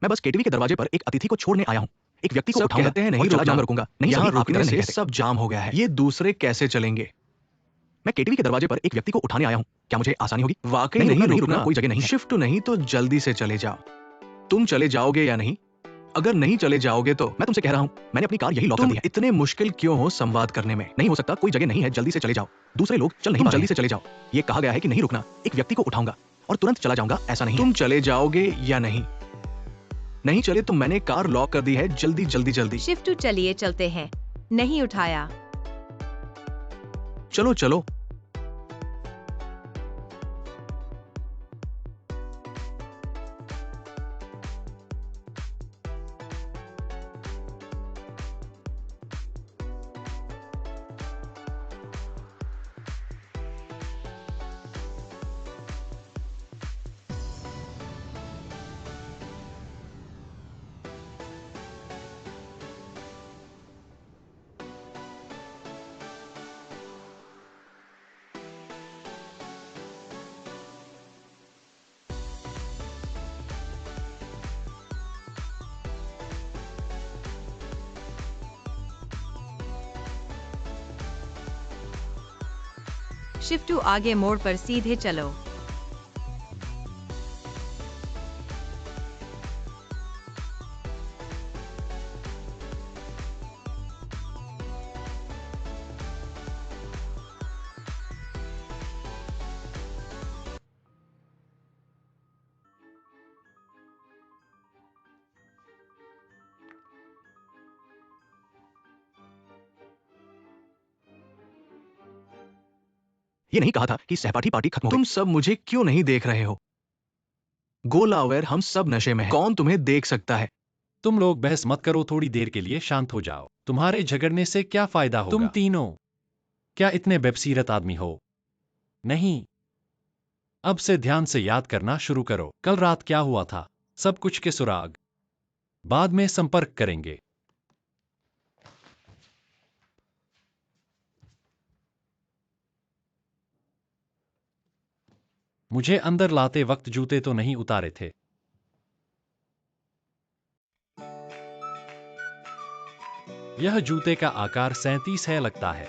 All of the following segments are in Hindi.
मैं बस केटीवी के दरवाजे पर एक अतिथि को छोड़ने आया हूँ। एक व्यक्ति को सब उठाऊंगा कहते हैं नहीं और चला रुकना। जाऊंगा, रुकूंगा नहीं, यहाँ सभी आपकी रुकने तरह नहीं से कहते। सब जाम हो गया है। ये दूसरे कैसे चलेंगे? मैं केटीवी के दरवाजे पर एक व्यक्ति को उठाने आया हूँ, क्या मुझे आसानी होगी? वाकई नहीं नहीं रुकना, रुकना। कोई जगह नहीं है। शिफ्ट नहीं तो जल्दी से चले जाओ। तुम चले जाओगे या नहीं? अगर नहीं चले जाओगे तो मैं तुमसे कह रहा हूँ, मैंने अपनी कार यही लॉक कर तुम दी है। इतने मुश्किल क्यों हो संवाद करने में? नहीं हो सकता, कोई जगह नहीं है, जल्दी से चले जाओ। दूसरे लोग चल नहीं तुम पा रहे जल्दी हैं। से चले जाओ। ये कहा गया है कि नहीं रुकना, एक व्यक्ति को उठाऊंगा और तुरंत चला जाऊंगा, ऐसा नहीं है। तुम चले जाओगे या नहीं? नहीं चले तो मैंने कार लॉक कर दी है। जल्दी जल्दी जल्दी। शिफ्टू चलिए चलते हैं। नहीं उठाया। चलो चलो। शिफ्टू आगे मोड़ पर सीधे चलो। ये नहीं कहा था कि सहपाठी पार्टी खत्म हो तुम गई। सब मुझे क्यों नहीं देख रहे हो? गोलावेर, हम सब नशे में हैं। कौन तुम्हें देख सकता है? तुम लोग बहस मत करो, थोड़ी देर के लिए शांत हो जाओ। तुम्हारे झगड़ने से क्या फायदा होगा? तुम तीनों क्या इतने बेबसीरत आदमी हो? नहीं। अब से ध्यान से याद करना शुरू करो। कल रात क्या हुआ था? सब कुछ के सुराग बाद में संपर्क करेंगे। मुझे अंदर लाते वक्त जूते तो नहीं उतारे थे? यह जूते का आकार 37 है लगता है।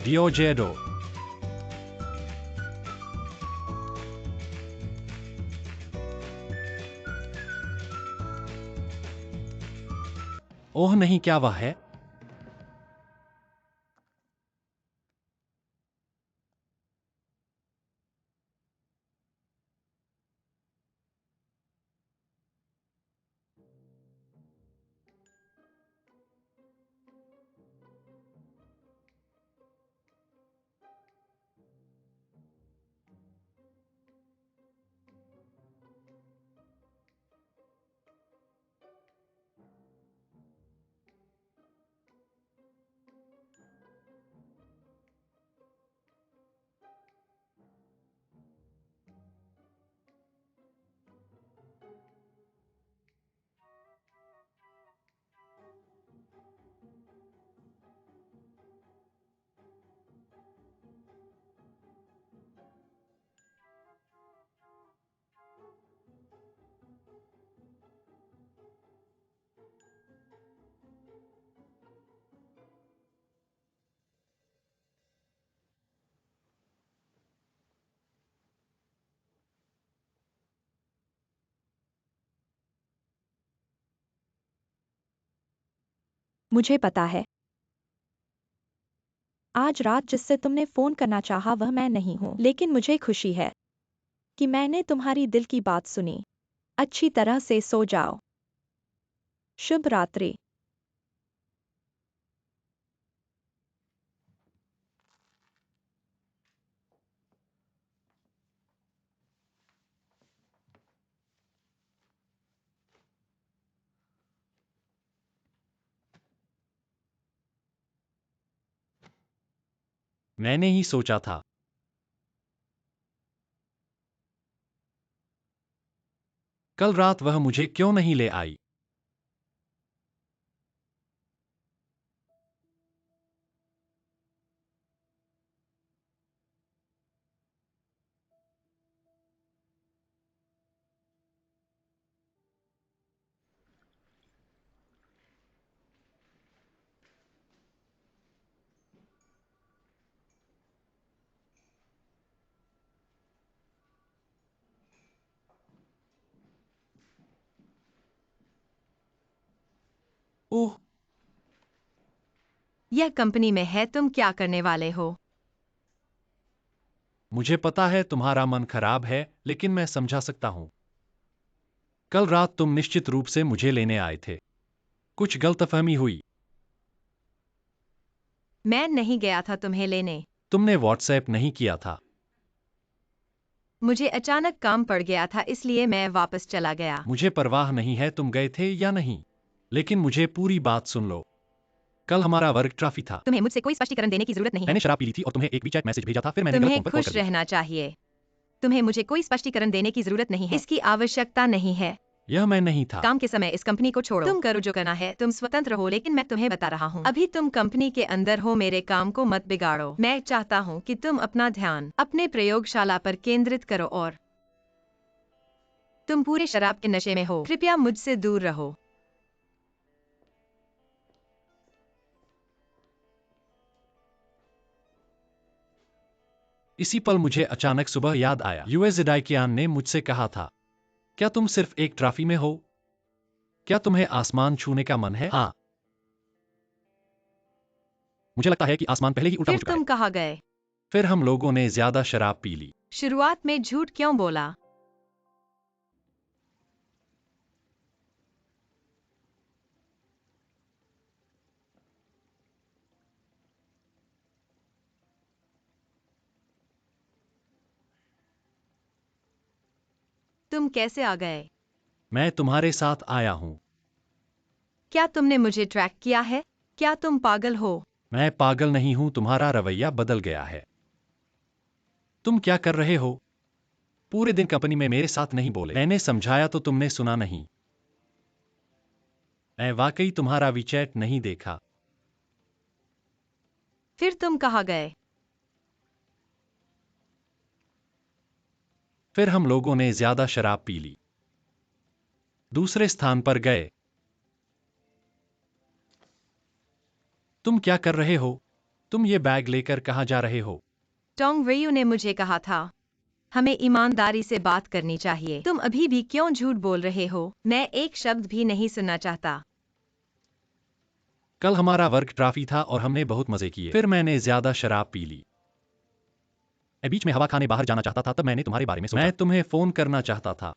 डियोजेडो। ओह नहीं, क्या वह है? मुझे पता है। आज रात जिससे तुमने फोन करना चाहा वह मैं नहीं हूँ, लेकिन मुझे खुशी है कि मैंने तुम्हारी दिल की बात सुनी। अच्छी तरह से सो जाओ। शुभ रात्रि। मैंने ही सोचा था। कल रात वह मुझे क्यों नहीं ले आई? ओह, यह कंपनी में है, तुम क्या करने वाले हो? मुझे पता है तुम्हारा मन खराब है, लेकिन मैं समझा सकता हूं। कल रात तुम निश्चित रूप से मुझे लेने आए थे। कुछ गलतफहमी हुई। मैं नहीं गया था तुम्हें लेने। तुमने व्हाट्सएप नहीं किया था। मुझे अचानक काम पड़ गया था, इसलिए मैं वापस चला गया। मुझे परवाह नहीं है तुम गए थे या नहीं, लेकिन मुझे पूरी बात सुन लो। कल हमारा वर्क ट्रॉफी था। तुम्हें मुझसे कोई स्पष्टीकरण देने की जरूरत नहीं है। मैंने शराब पी ली थी और तुम्हें एक वीचैट मैसेज भेजा था, फिर मैंने गलत तुम्हें फोन पर कॉल खुश कर दिया। रहना चाहिए। तुम्हें मुझे कोई स्पष्टीकरण देने की जरूरत नहीं है। इसकी आवश्यकता नहीं है। यह मैं नहीं था। काम के समय इस कंपनी को छोड़ो। तुम करो जो करना है, तुम स्वतंत्र हो, लेकिन मैं तुम्हें बता रहा हूँ, अभी तुम कंपनी के अंदर हो, मेरे काम को मत बिगाड़ो। मैं चाहता हूँ कि तुम अपना ध्यान अपने प्रयोगशाला पर केंद्रित करो और तुम पूरे शराब के नशे में हो। कृपया मुझसे दूर रहो। इसी पल मुझे अचानक सुबह याद आया, यूएस ज़िडाइकियान ने मुझसे कहा था, क्या तुम सिर्फ एक ट्रॉफी में हो? क्या तुम्हें आसमान छूने का मन है? हाँ। मुझे लगता है कि आसमान पहले ही उल्टा हो फिर चुका है। तुम कहाँ गए? फिर हम लोगों ने ज्यादा शराब पी ली। शुरुआत में झूठ क्यों बोला? तुम कैसे आ गए? मैं तुम्हारे साथ आया हूं। क्या तुमने मुझे ट्रैक किया है? क्या तुम पागल हो? मैं पागल नहीं हूं, तुम्हारा रवैया बदल गया है। तुम क्या कर रहे हो? पूरे दिन कंपनी में मेरे साथ नहीं बोले। मैंने समझाया तो तुमने सुना नहीं। मैं वाकई तुम्हारा वीचैट नहीं देखा। फिर तुम कहाँ गए? फिर हम लोगों ने ज्यादा शराब पी ली। दूसरे स्थान पर गए। तुम क्या कर रहे हो? तुम ये बैग लेकर कहां जा रहे हो? टोंग वेयू ने मुझे कहा था, हमें ईमानदारी से बात करनी चाहिए। तुम अभी भी क्यों झूठ बोल रहे हो? मैं एक शब्द भी नहीं सुनना चाहता। कल हमारा वर्क ट्रॉफी था और हमने बहुत मजे किए। फिर मैंने ज्यादा शराब पी ली। मैं बीच में हवा खाने बाहर जाना चाहता था, तब मैंने तुम्हारे बारे में सोचा। मैं तुम्हें फोन करना चाहता था।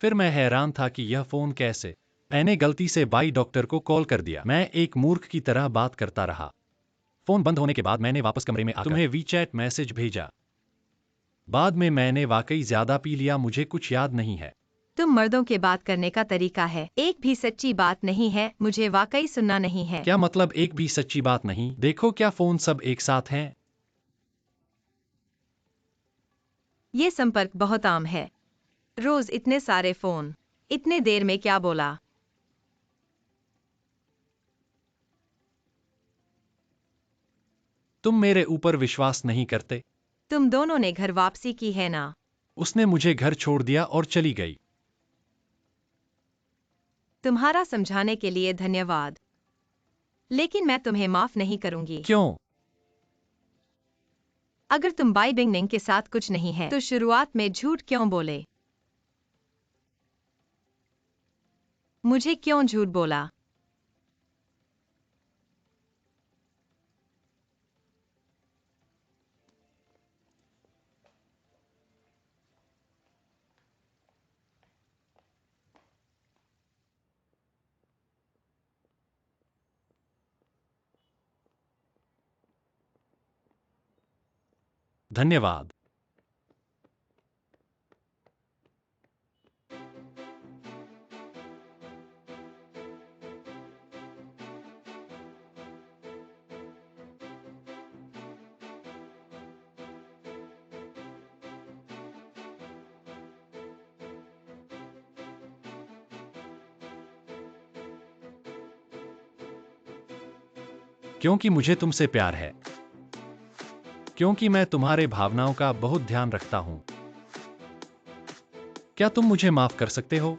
फिर मैं हैरान था कि यह फोन कैसे। मैंने गलती से बाई डॉक्टर को कॉल कर दिया। मैं एक मूर्ख की तरह बात करता रहा। फोन बंद होने के बाद मैंने वापस कमरे में आकर तुम्हें वीचैट मैसेज भेजा। बाद में मैंने वाकई ज्यादा पी लिया, मुझे कुछ याद नहीं है। तुम मर्दों के बात करने का तरीका है, एक भी सच्ची बात नहीं है। मुझे वाकई सुनना नहीं है। क्या मतलब एक भी सच्ची बात नहीं? देखो, क्या फोन सब एक साथ हैं? ये संपर्क बहुत आम है। रोज इतने सारे फोन, इतने देर में क्या बोला? तुम मेरे ऊपर विश्वास नहीं करते? तुम दोनों ने घर वापसी की है ना? उसने मुझे घर छोड़ दिया और चली गई। तुम्हारा समझाने के लिए धन्यवाद, लेकिन मैं तुम्हें माफ नहीं करूंगी। क्यों? अगर तुम बाई बिंगनिंग के साथ कुछ नहीं है, तो शुरुआत में झूठ क्यों बोले? मुझे क्यों झूठ बोला? धन्यवाद। क्योंकि मुझे तुमसे प्यार है। क्योंकि मैं तुम्हारे भावनाओं का बहुत ध्यान रखता हूं। क्या तुम मुझे माफ कर सकते हो?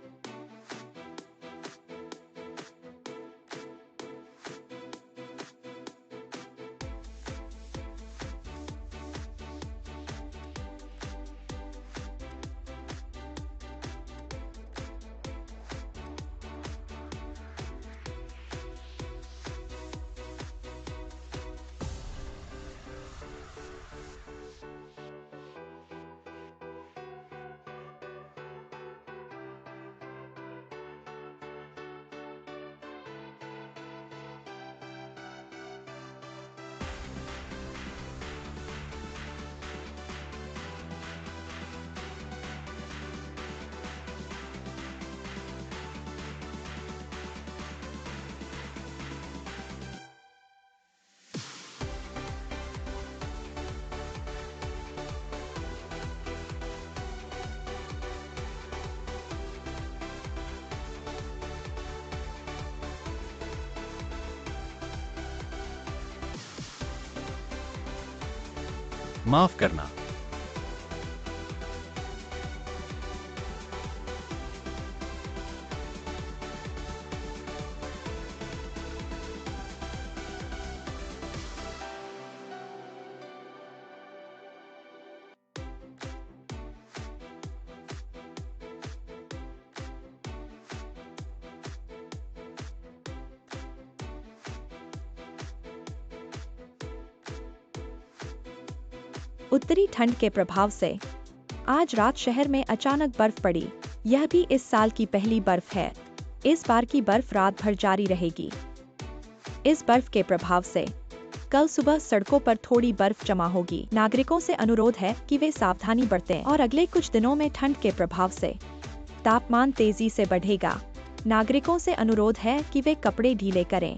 माफ करना। उत्तरी ठंड के प्रभाव से आज रात शहर में अचानक बर्फ पड़ी। यह भी इस साल की पहली बर्फ है। इस बार की बर्फ रात भर जारी रहेगी। इस बर्फ के प्रभाव से कल सुबह सड़कों पर थोड़ी बर्फ जमा होगी। नागरिकों से अनुरोध है कि वे सावधानी बरतें और अगले कुछ दिनों में ठंड के प्रभाव से तापमान तेजी से बढ़ेगा। नागरिकों से अनुरोध है कि वे कपड़े ढीले करें।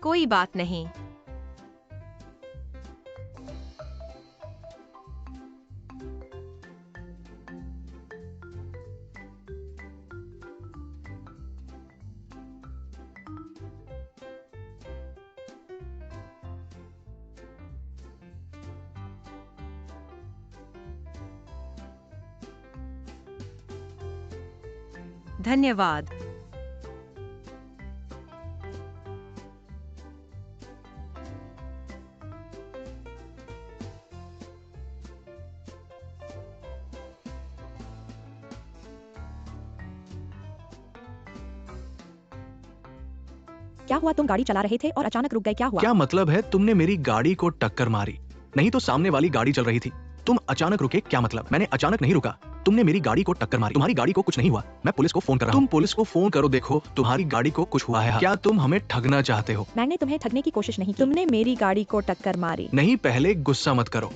कोई बात नहीं। धन्यवाद। क्या हुआ? तुम गाड़ी चला रहे थे और अचानक रुक गए, क्या हुआ? क्या मतलब है? तुमने मेरी गाड़ी को टक्कर मारी, नहीं तो सामने वाली गाड़ी चल रही थी। तुम अचानक रुके, क्या मतलब? मैंने अचानक नहीं रुका, तुमने मेरी गाड़ी को टक्कर मारी। तुम्हारी गाड़ी को कुछ नहीं हुआ, मैं पुलिस को फोन कर रहा हूँ। तुम पुलिस को फोन करो, देखो तुम्हारी गाड़ी को कुछ हुआ है। क्या तुम हमें ठगना चाहते हो? मैंने तुम्हें ठगने की कोशिश नहीं की। तुमने मेरी गाड़ी को टक्कर मारी। नहीं, पहले गुस्सा मत करो।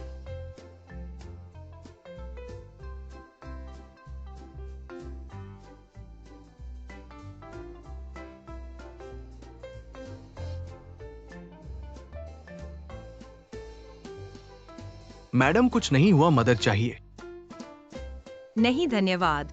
मैडम कुछ नहीं हुआ, मदद चाहिए? नहीं धन्यवाद।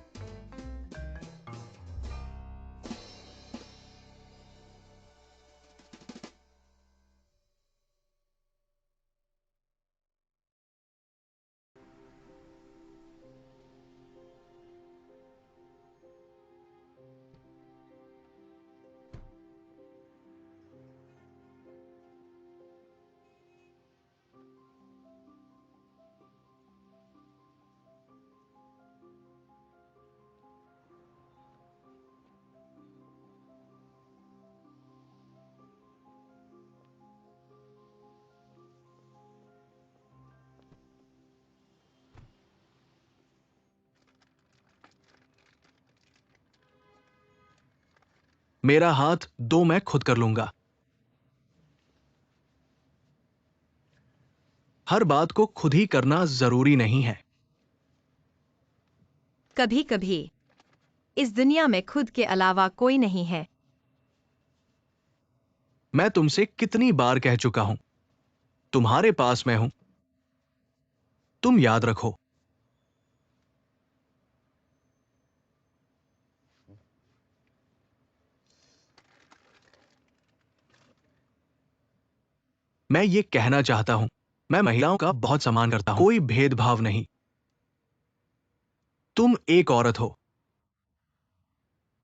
मेरा हाथ दो, मैं खुद कर लूंगा। हर बात को खुद ही करना जरूरी नहीं है। कभी कभी इस दुनिया में खुद के अलावा कोई नहीं है। मैं तुमसे कितनी बार कह चुका हूं, तुम्हारे पास मैं हूं। तुम याद रखो। मैं ये कहना चाहता हूं, मैं महिलाओं का बहुत सम्मान करता हूं, कोई भेदभाव नहीं। तुम एक औरत हो,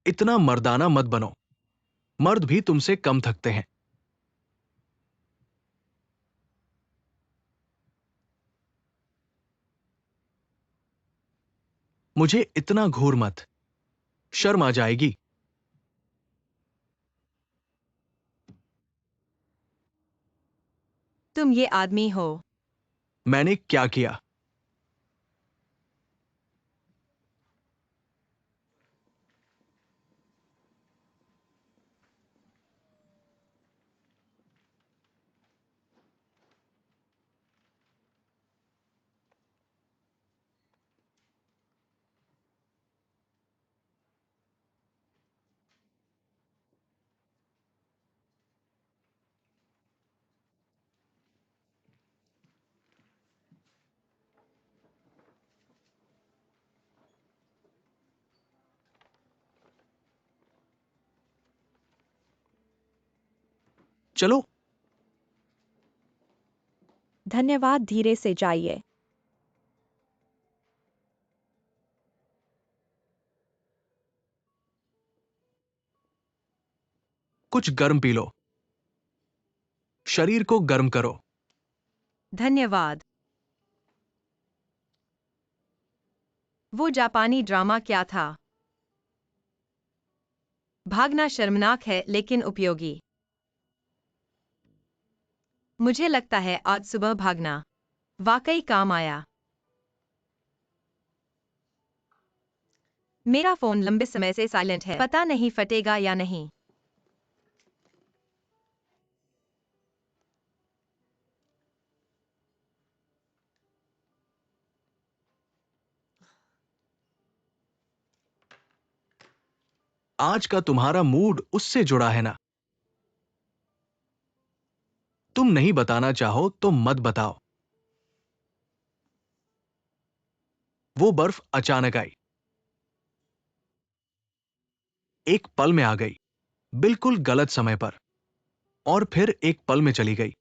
इतना मर्दाना मत बनो। मर्द भी तुमसे कम थकते हैं। मुझे इतना घूर मत, शर्म आ जाएगी। तुम ये आदमी हो। मैंने क्या किया? चलो। धन्यवाद, धीरे से जाइए। कुछ गर्म पी लो, शरीर को गर्म करो। धन्यवाद। वो जापानी ड्रामा क्या था? भागना शर्मनाक है लेकिन उपयोगी। मुझे लगता है आज सुबह भागना वाकई काम आया। मेरा फोन लंबे समय से साइलेंट है, पता नहीं फटेगा या नहीं। आज का तुम्हारा मूड उससे जुड़ा है ना? तुम नहीं बताना चाहो तो मत बताओ। वो बर्फ अचानक आई, एक पल में आ गई, बिल्कुल गलत समय पर, और फिर एक पल में चली गई,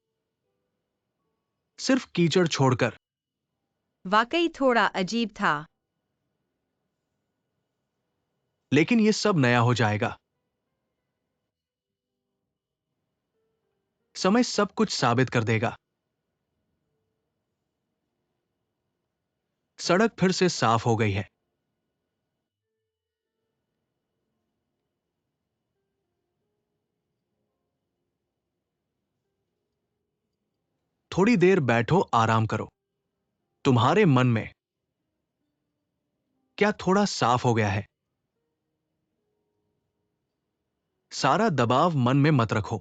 सिर्फ कीचड़ छोड़कर। वाकई थोड़ा अजीब था। लेकिन ये सब नया हो जाएगा। समय सब कुछ साबित कर देगा। सड़क फिर से साफ हो गई है। थोड़ी देर बैठो, आराम करो। तुम्हारे मन में क्या थोड़ा साफ हो गया है? सारा दबाव मन में मत रखो।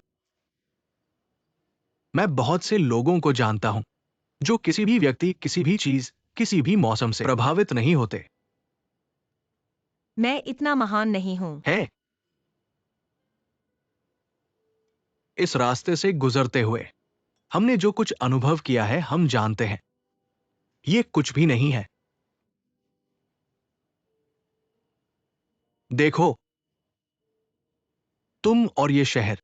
मैं बहुत से लोगों को जानता हूं जो किसी भी व्यक्ति, किसी भी चीज, किसी भी मौसम से प्रभावित नहीं होते मैं इतना महान नहीं हूं। हैं। इस रास्ते से गुजरते हुए हमने जो कुछ अनुभव किया है, हम जानते हैं ये कुछ भी नहीं है। देखो, तुम और ये शहर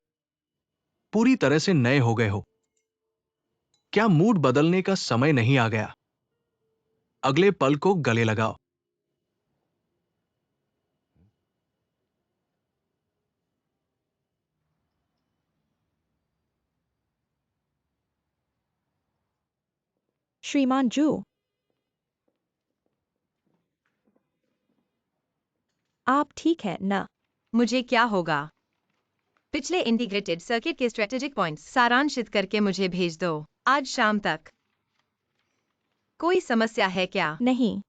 पूरी तरह से नए हो गए हो। क्या मूड बदलने का समय नहीं आ गया? अगले पल को गले लगाओ। श्रीमान जू, आप ठीक है ना? मुझे क्या होगा? पिछले इंटीग्रेटेड सर्किट के स्ट्रेटेजिक पॉइंट्स सारांशित करके मुझे भेज दो आज शाम तक। कोई समस्या है क्या? नहीं।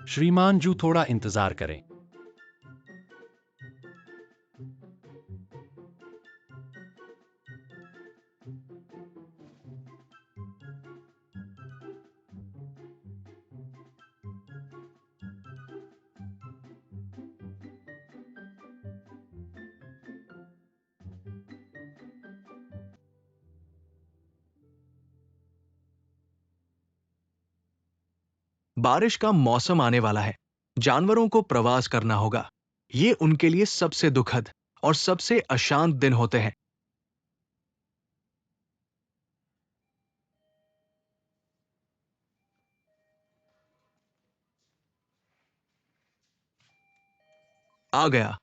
श्रीमान जू, थोड़ा इंतजार करें। बारिश का मौसम आने वाला है। जानवरों को प्रवास करना होगा। ये उनके लिए सबसे दुखद और सबसे अशांत दिन होते हैं। आ गया।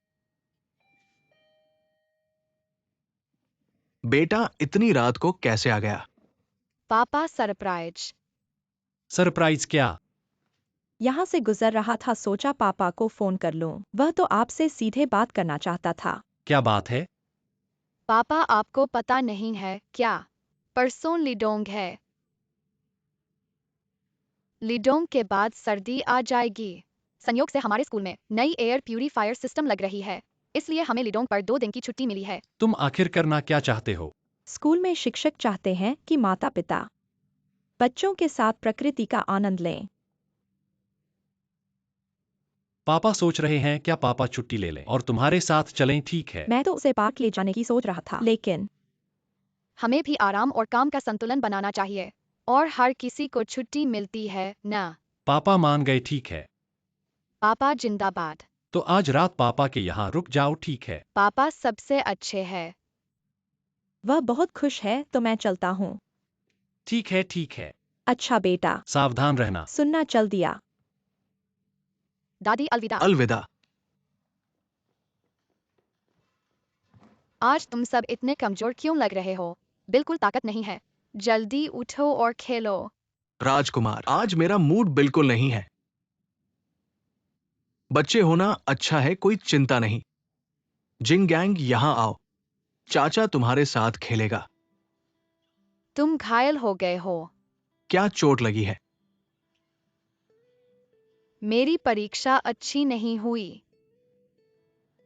बेटा इतनी रात को कैसे आ गया? पापा सरप्राइज। सरप्राइज क्या? यहाँ से गुजर रहा था, सोचा पापा को फोन कर लूं। वह तो आपसे सीधे बात करना चाहता था। क्या बात है? पापा, आपको पता नहीं है क्या? परसों लिडोंग है। लिडोंग के बाद सर्दी आ जाएगी। संयोग से हमारे स्कूल में नई एयर प्यूरीफायर सिस्टम लग रही है, इसलिए हमें लिडोंग पर 2 दिन की छुट्टी मिली है। तुम आखिर करना क्या चाहते हो? स्कूल में शिक्षक चाहते हैं कि माता पिता बच्चों के साथ प्रकृति का आनंद लें। पापा सोच रहे हैं क्या पापा छुट्टी ले लें और तुम्हारे साथ चलें? ठीक है। मैं तो उसे पार्क ले जाने की सोच रहा था, लेकिन हमें भी आराम और काम का संतुलन बनाना चाहिए, और हर किसी को छुट्टी मिलती है ना। पापा मान गए। ठीक है। पापा जिंदाबाद। तो आज रात पापा के यहाँ रुक जाओ। ठीक है। पापा सबसे अच्छे हैं। वह बहुत खुश है, तो मैं चलता हूँ। ठीक है। ठीक है। अच्छा बेटा, सावधान रहना। सुनना चल दिया। दादी अलविदा। अलविदा। आज तुम सब इतने कमजोर क्यों लग रहे हो? बिल्कुल ताकत नहीं है। जल्दी उठो और खेलो। राजकुमार, आज मेरा मूड बिल्कुल नहीं है। बच्चे होना अच्छा है, कोई चिंता नहीं। जिंगगैंग, यहां आओ। चाचा तुम्हारे साथ खेलेगा। तुम घायल हो गए हो। क्या चोट लगी है? मेरी परीक्षा अच्छी नहीं हुई।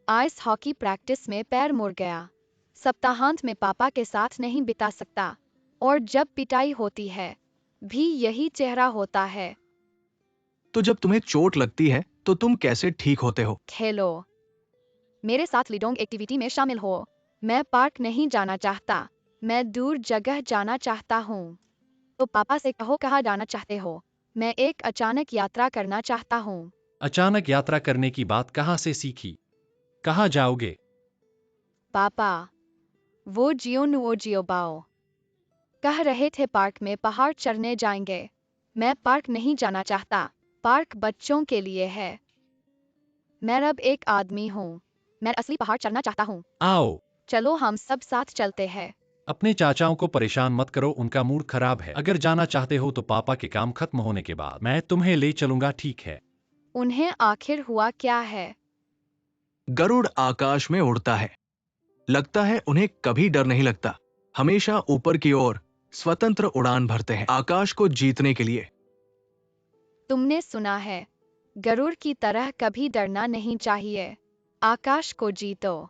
आइस हॉकी प्रैक्टिस में पैर मुड़ गया। सप्ताहांत में पापा के साथ नहीं बिता सकता, और जब पिटाई होती है भी यही चेहरा होता है। तो जब तुम्हें चोट लगती है तो तुम कैसे ठीक होते हो? खेलो। मेरे साथ लिडोंग एक्टिविटी में शामिल हो। मैं पार्क नहीं जाना चाहता, मैं दूर जगह जाना चाहता हूँ। तो पापा से कहो कहाँ जाना चाहते हो। मैं एक अचानक यात्रा करना चाहता हूँ। अचानक यात्रा करने की बात कहाँ से सीखी? कहाँ जाओगे? पापा, वो जियो बाओ कह रहे थे पार्क में पहाड़ चढ़ने जाएंगे। मैं पार्क नहीं जाना चाहता, पार्क बच्चों के लिए है। मैं अब एक आदमी हूँ, मैं असली पहाड़ चढ़ना चाहता हूँ। आओ। चलो हम सब साथ चलते हैं। अपने चाचाओं को परेशान मत करो, उनका मूड खराब है। अगर जाना चाहते हो तो पापा के काम खत्म होने के बाद मैं तुम्हें ले चलूंगा। ठीक है। उन्हें आखिर हुआ क्या है? गरुड़ आकाश में उड़ता है। लगता है उन्हें कभी डर नहीं लगता। हमेशा ऊपर की ओर स्वतंत्र उड़ान भरते हैं, आकाश को जीतने के लिए। तुमने सुना है, गरुड़ की तरह कभी डरना नहीं चाहिए। आकाश को जीतो।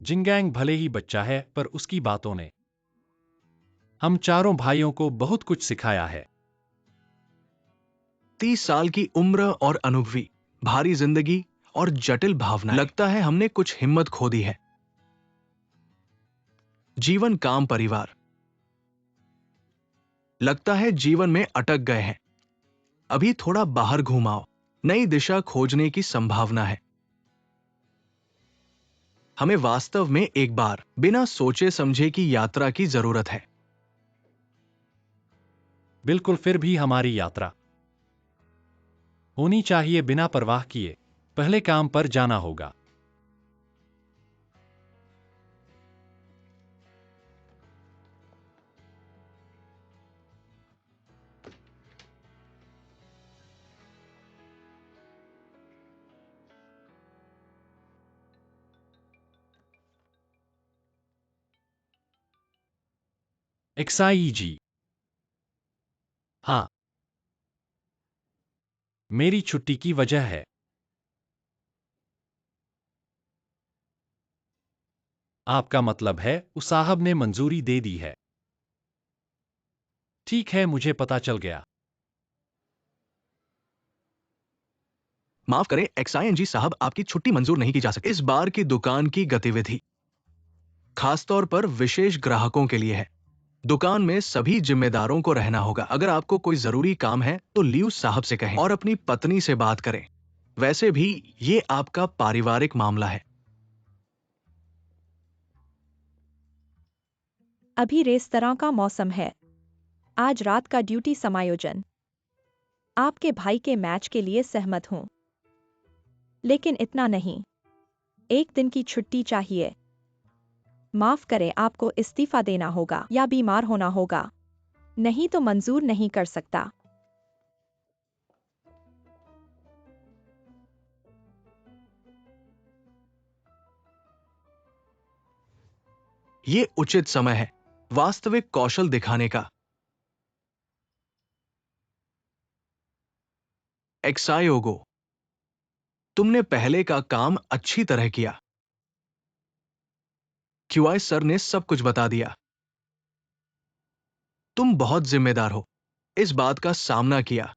जिंगैंग भले ही बच्चा है, पर उसकी बातों ने हम चारों भाइयों को बहुत कुछ सिखाया है। 30 साल की उम्र और अनुभवी, भारी जिंदगी और जटिल भावना। लगता है हमने कुछ हिम्मत खो दी है। जीवन, काम, परिवार। लगता है जीवन में अटक गए हैं। अभी थोड़ा बाहर घुमाओ, नई दिशा खोजने की संभावना है। हमें वास्तव में एक बार बिना सोचे समझे की यात्रा की जरूरत है। बिल्कुल, फिर भी हमारी यात्रा होनी चाहिए बिना परवाह किए। पहले काम पर जाना होगा। XIEG। हाँ, मेरी छुट्टी की वजह है। आपका मतलब है उस साहब ने मंजूरी दे दी है। ठीक है, मुझे पता चल गया। माफ करें XING साहब, आपकी छुट्टी मंजूर नहीं की जा सकती। इस बार की दुकान की गतिविधि खासतौर पर विशेष ग्राहकों के लिए है। दुकान में सभी जिम्मेदारों को रहना होगा। अगर आपको कोई जरूरी काम है तो ल्यूस साहब से कहें और अपनी पत्नी से बात करें। वैसे भी ये आपका पारिवारिक मामला है। अभी रेस्तरां का मौसम है। आज रात का ड्यूटी समायोजन। आपके भाई के मैच के लिए सहमत हूं, लेकिन इतना नहीं। एक दिन की छुट्टी चाहिए। माफ करें, आपको इस्तीफा देना होगा या बीमार होना होगा, नहीं तो मंजूर नहीं कर सकता। ये उचित समय है वास्तविक कौशल दिखाने का। एक्सायोगो, तुमने पहले का काम अच्छी तरह किया। क्यूआई सर ने सब कुछ बता दिया। तुम बहुत जिम्मेदार हो, इस बात का सामना किया।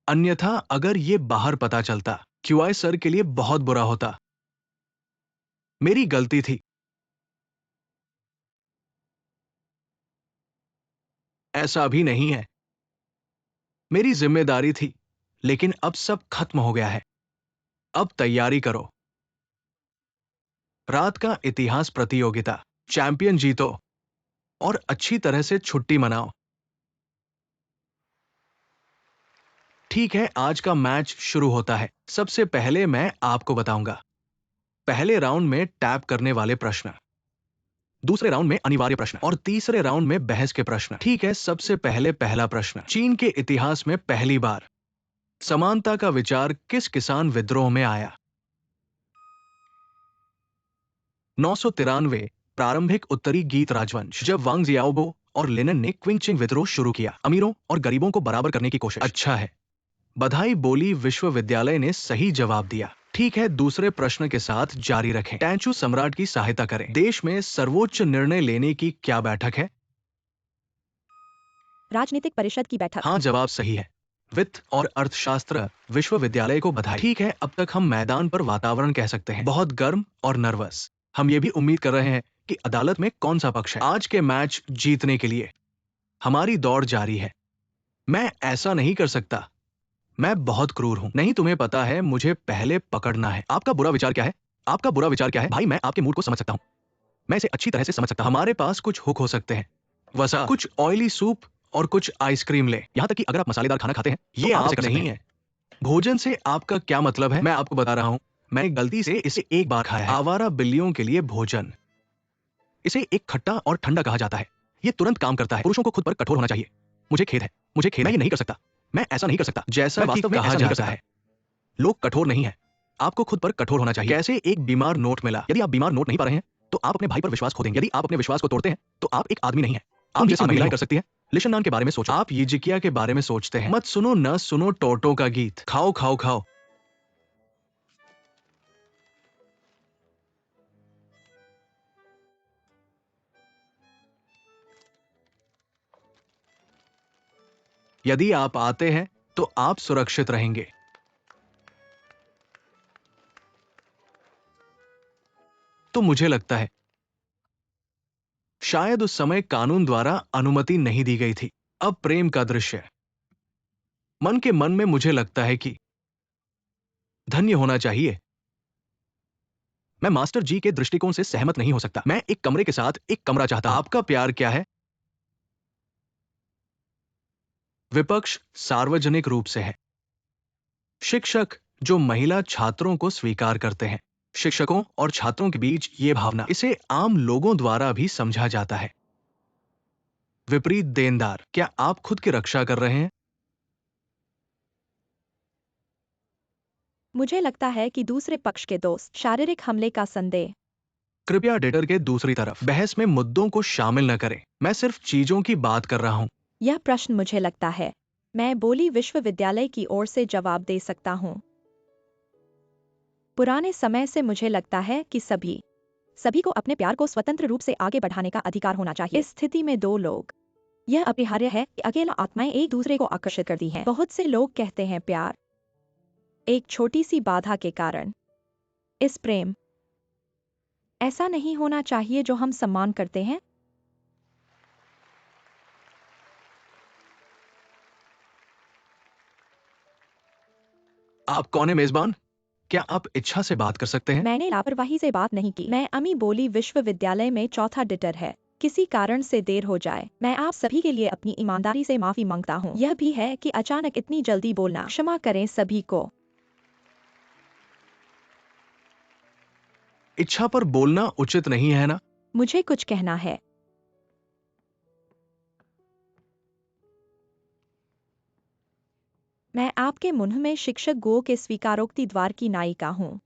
अन्यथा अगर ये बाहर पता चलता, क्यूआई सर के लिए बहुत बुरा होता। मेरी गलती थी। ऐसा भी नहीं है, मेरी जिम्मेदारी थी, लेकिन अब सब खत्म हो गया है। अब तैयारी करो। रात का इतिहास प्रतियोगिता, चैंपियन जीतो और अच्छी तरह से छुट्टी मनाओ। ठीक है, आज का मैच शुरू होता है। सबसे पहले मैं आपको बताऊंगा। पहले राउंड में टैप करने वाले प्रश्न, दूसरे राउंड में अनिवार्य प्रश्न और तीसरे राउंड में बहस के प्रश्न। ठीक है, सबसे पहले पहला प्रश्न। चीन के इतिहास में पहली बार समानता का विचार किस किसान विद्रोह में आया? 993 प्रारंभिक उत्तरी गीत राजवंश, जब वांग जियाओबो और लेनिन ने क्विंगचिन विद्रोह शुरू किया। अमीरों और गरीबों को बराबर करने की कोशिश। अच्छा है, बधाई बोली विश्वविद्यालय ने सही जवाब दिया। ठीक है, दूसरे प्रश्न के साथ जारी रखें। टैंचू सम्राट की सहायता करें। देश में सर्वोच्च निर्णय लेने की क्या बैठक है? राजनीतिक परिषद की बैठक। हाँ, जवाब सही है। वित्त और अर्थशास्त्र विश्वविद्यालय को बधाई। ठीक है, अब तक हम मैदान पर वातावरण कह सकते हैं बहुत गर्म और नर्वस। हम ये भी उम्मीद कर रहे हैं कि अदालत में कौन सा पक्ष है। आज के मैच जीतने के लिए हमारी दौड़ जारी है। मैं ऐसा नहीं कर सकता। मैं बहुत क्रूर हूं। नहीं, तुम्हें पता है मुझे पहले पकड़ना है। आपका बुरा विचार क्या है? आपका बुरा विचार क्या है? भाई, मैं आपके मूड को समझ सकता हूं। मैं इसे अच्छी तरह से समझ सकता हूं। हमारे पास कुछ हुक हो सकते हैं। वसा, कुछ ऑयली सूप और कुछ आइसक्रीम ले। यहां तक कि अगर आप मसालेदार खाना खाते हैं ये आप नहीं है। भोजन से आपका क्या मतलब है? मैं आपको बता रहा हूं, मैंने गलती से इसे एक बार खाया है। आवारा बिल्लियों के लिए भोजन। इसे एक खट्टा और ठंडा कहा जाता है। ये तुरंत काम करता है। पुरुषों को खुद पर कठोर होना चाहिए। मुझे खेद है, मुझे खेद है। मैं ये नहीं कर सकता। मैं ऐसा नहीं कर सकता। जैसा कि कहा जाता है, लोग कठोर नहीं है। आपको खुद पर कठोर होना चाहिए। कैसे एक बीमार नोट मिला। यदि आप बीमार नोट नहीं पा रहे हैं तो आप अपने भाई पर विश्वास खो देंगे। यदि आप अपने विश्वास को तोड़ते हैं तो आप एक आदमी नहीं है। आप जैसी महिलाएं कर सकती हैं। लिशनदान के बारे में सोचो। आप यिजिकिया के बारे में सोचते हैं। मत सुनो न सुनो टोटो का गीत। खाओ खाओ खाओ। यदि आप आते हैं तो आप सुरक्षित रहेंगे। तो मुझे लगता है शायद उस समय कानून द्वारा अनुमति नहीं दी गई थी। अब प्रेम का दृश्य। मन के मन में मुझे लगता है कि धन्य होना चाहिए। मैं मास्टर जी के दृष्टिकोण से सहमत नहीं हो सकता। मैं एक कमरे के साथ एक कमरा चाहता हूं। आपका प्यार क्या है? विपक्ष सार्वजनिक रूप से है। शिक्षक जो महिला छात्रों को स्वीकार करते हैं। शिक्षकों और छात्रों के बीच ये भावना, इसे आम लोगों द्वारा भी समझा जाता है। विपरीत देनदार, क्या आप खुद की रक्षा कर रहे हैं? मुझे लगता है कि दूसरे पक्ष के दोस्त शारीरिक हमले का संदेह कृपया डेटर के दूसरी तरफ बहस में मुद्दों को शामिल न करें। मैं सिर्फ चीजों की बात कर रहा हूँ। यह प्रश्न मुझे लगता है मैं बोली विश्वविद्यालय की ओर से जवाब दे सकता हूँ। पुराने समय से मुझे लगता है कि सभी को अपने प्यार को स्वतंत्र रूप से आगे बढ़ाने का अधिकार होना चाहिए। इस स्थिति में दो लोग, यह अपरिहार्य है कि अकेला आत्माएं एक दूसरे को आकर्षित करती हैं। बहुत से लोग कहते हैं प्यार एक छोटी सी बाधा के कारण इस प्रेम ऐसा नहीं होना चाहिए जो हम सम्मान करते हैं। आप कौन है मेजबान? क्या आप इच्छा से बात कर सकते हैं? मैंने लापरवाही से बात नहीं की। मैं अमी बोली विश्वविद्यालय में चौथा डिटर है। किसी कारण से देर हो जाए, मैं आप सभी के लिए अपनी ईमानदारी से माफी मांगता हूँ। यह भी है कि अचानक इतनी जल्दी बोलना, क्षमा करें सभी को। इच्छा पर बोलना उचित नहीं है ना? मुझे कुछ कहना है। मैं आपके मुंह में शिक्षक गो के स्वीकारोक्ति द्वार की नायिका हूँ।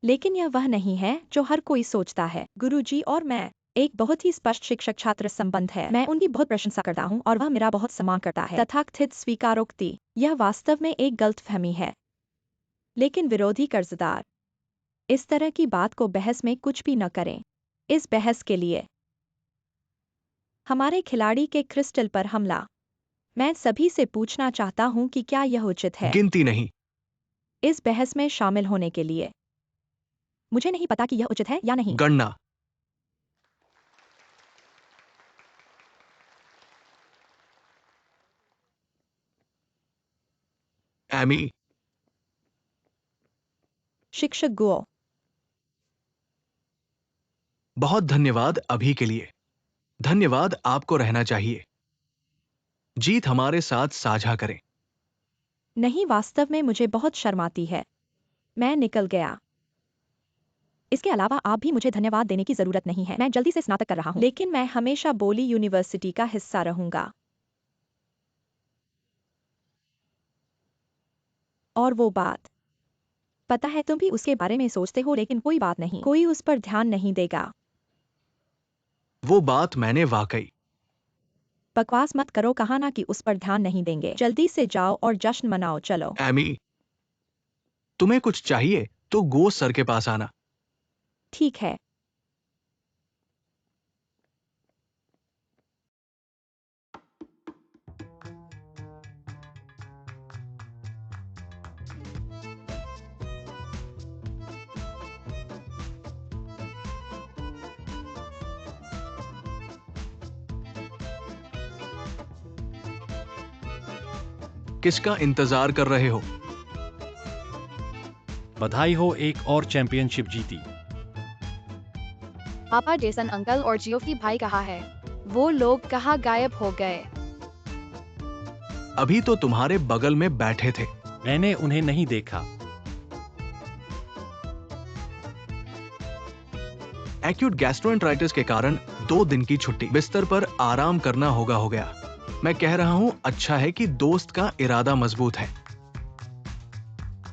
लेकिन यह वह नहीं है जो हर कोई सोचता है। गुरुजी और मैं एक बहुत ही स्पष्ट शिक्षक छात्र संबंध है। मैं उनकी बहुत प्रशंसा करता हूँ और वह मेरा बहुत सम्मान करता है। तथाकथित स्वीकारोक्ति यह वास्तव में एक गलतफहमी है। लेकिन विरोधी कर्जदार इस तरह की बात को बहस में कुछ भी न करें। इस बहस के लिए हमारे खिलाड़ी के क्रिस्टल पर हमला। मैं सभी से पूछना चाहता हूं कि क्या यह उचित है गिनती नहीं। इस बहस में शामिल होने के लिए। मुझे नहीं पता कि यह उचित है या नहीं। गणना। एमी। शिक्षक गो, बहुत धन्यवाद अभी के लिए। धन्यवाद आपको रहना चाहिए। जीत हमारे साथ साझा करें। नहीं, वास्तव में मुझे बहुत शर्म आती है। मैं निकल गया। इसके अलावा आप भी मुझे धन्यवाद देने की जरूरत नहीं है। मैं जल्दी से स्नातक कर रहा हूं, लेकिन मैं हमेशा बोली यूनिवर्सिटी का हिस्सा रहूंगा। और वो बात, पता है तुम भी उसके बारे में सोचते हो, लेकिन कोई बात नहीं, कोई उस पर ध्यान नहीं देगा। वो बात मैंने वाकई। बकवास मत करो, कहा ना कि उस पर ध्यान नहीं देंगे। जल्दी से जाओ और जश्न मनाओ। चलो। एमी, तुम्हें कुछ चाहिए तो गो सर के पास आना। ठीक है। किसका इंतजार कर रहे हो? बधाई हो, एक और चैंपियनशिप जीती। पापा, जेसन अंकल और जियोफी भाई कहाँ है? वो लोग कहाँ गायब हो गए? अभी तो तुम्हारे बगल में बैठे थे। मैंने उन्हें नहीं देखा। एक्यूट गैस्ट्रोएंटराइटिस के कारण 2 दिन की छुट्टी। बिस्तर पर आराम करना होगा हो गया। मैं कह रहा हूं, अच्छा है कि दोस्त का इरादा मजबूत है।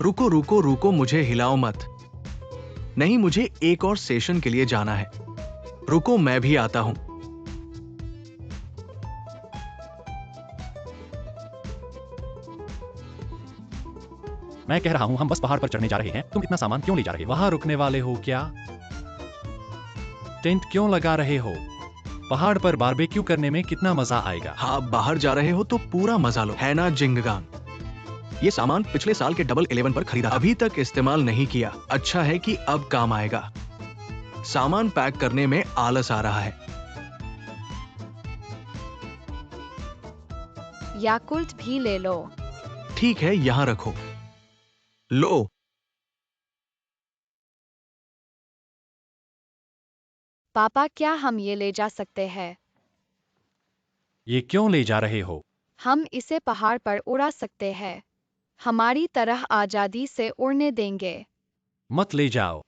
रुको रुको रुको, मुझे हिलाओ मत। नहीं, मुझे एक और सेशन के लिए जाना है। रुको, मैं भी आता हूं। मैं कह रहा हूं, हम बस पहाड़ पर चढ़ने जा रहे हैं। तुम इतना सामान क्यों ले जा रहे हो? वहां रुकने वाले हो क्या? टेंट क्यों लगा रहे हो? पहाड़ पर बारबेक्यू करने में कितना मजा आएगा। हाँ, बाहर जा रहे हो तो पूरा मजा लो, है ना जिंगगान? ये सामान पिछले साल के डबल 11 पर खरीदा, अभी तक इस्तेमाल नहीं किया। अच्छा है कि अब काम आएगा। सामान पैक करने में आलस आ रहा है। याकुल्ट भी ले लो। ठीक है, यहां रखो। लो। पापा, क्या हम ये ले जा सकते हैं? ये क्यों ले जा रहे हो? हम इसे पहाड़ पर उड़ा सकते हैं। हमारी तरह आजादी से उड़ने देंगे। मत ले जाओ।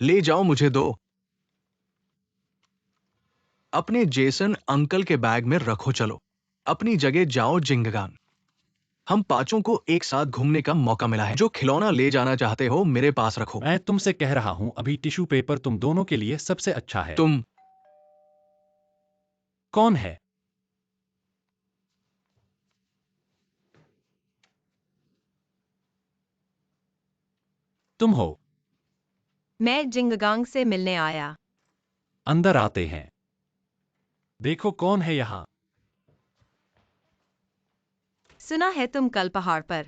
ले जाओ, मुझे दो। अपने जेसन अंकल के बैग में रखो। चलो अपनी जगह जाओ जिंगगान। हम पांचों को एक साथ घूमने का मौका मिला है। जो खिलौना ले जाना चाहते हो मेरे पास रखो। मैं तुमसे कह रहा हूं, अभी टिश्यू पेपर तुम दोनों के लिए सबसे अच्छा है। तुम कौन है? तुम हो। मैं जिंगगांग से मिलने आया। अंदर आते हैं। देखो कौन है यहाँ। सुना है तुम कल पहाड़ पर।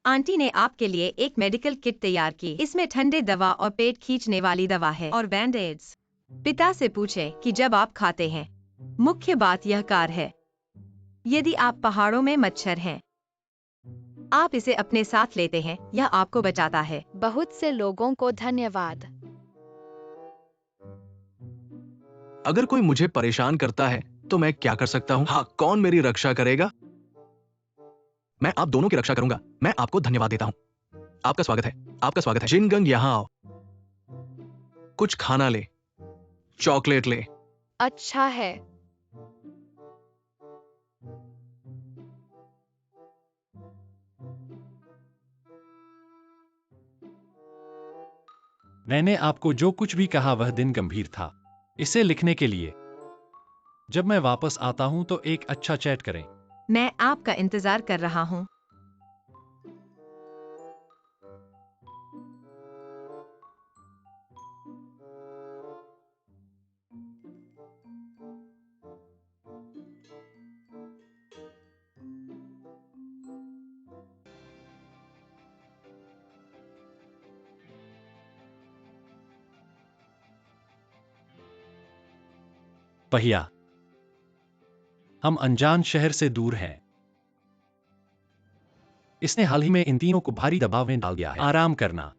आंटी ने आपके लिए एक मेडिकल किट तैयार की। इसमें ठंडे दवा और पेट खींचने वाली दवा है और बैंडेड्स। पिता से पूछे कि जब आप खाते हैं, मुख्य बात यह कार है। यदि आप पहाड़ों में मच्छर हैं, आप इसे अपने साथ लेते हैं, यह आपको बचाता है। बहुत से लोगों को धन्यवाद। अगर कोई मुझे परेशान करता है तो मैं क्या कर सकता हूँ? हाँ, कौन मेरी रक्षा करेगा? मैं आप दोनों की रक्षा करूंगा। मैं आपको धन्यवाद देता हूँ। आपका स्वागत है। आपका स्वागत है। जिनगंग, यहाँ आओ। कुछ खाना ले, चॉकलेट ले। अच्छा है। मैंने आपको जो कुछ भी कहा वह दिन गंभीर था। इसे लिखने के लिए जब मैं वापस आता हूं तो एक अच्छा चैट करें। मैं आपका इंतजार कर रहा हूँ। पहिया। हम अनजान शहर से दूर हैं। इसने हाल ही में इन तीनों को भारी दबाव में डाल दिया है। आराम करना।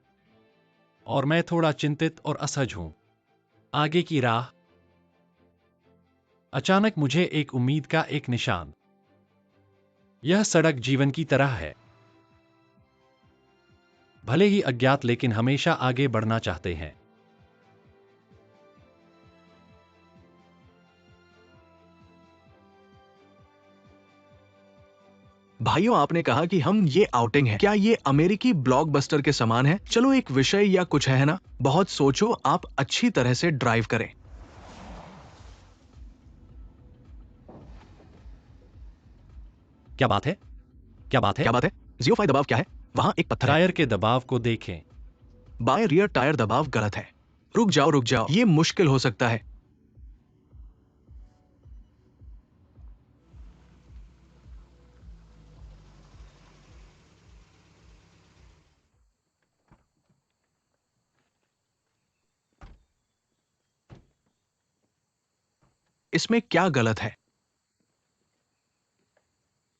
और मैं थोड़ा चिंतित और असहज हूं। आगे की राह। अचानक मुझे एक उम्मीद का एक निशान। यह सड़क जीवन की तरह है। भले ही अज्ञात, लेकिन हमेशा आगे बढ़ना चाहते हैं। भाइयों, आपने कहा कि हम ये आउटिंग है। क्या ये अमेरिकी ब्लॉकबस्टर के समान है? चलो एक विषय या कुछ है ना? बहुत सोचो, आप अच्छी तरह से ड्राइव करें। क्या बात है? क्या बात है? क्या बात है? 05 दबाव क्या है? वहां एक पत्थर है। टायर के दबाव को देखें। बाएं रियर टायर दबाव गलत है। रुक जाओ, रुक जाओ, ये मुश्किल हो सकता है। इसमें क्या गलत है?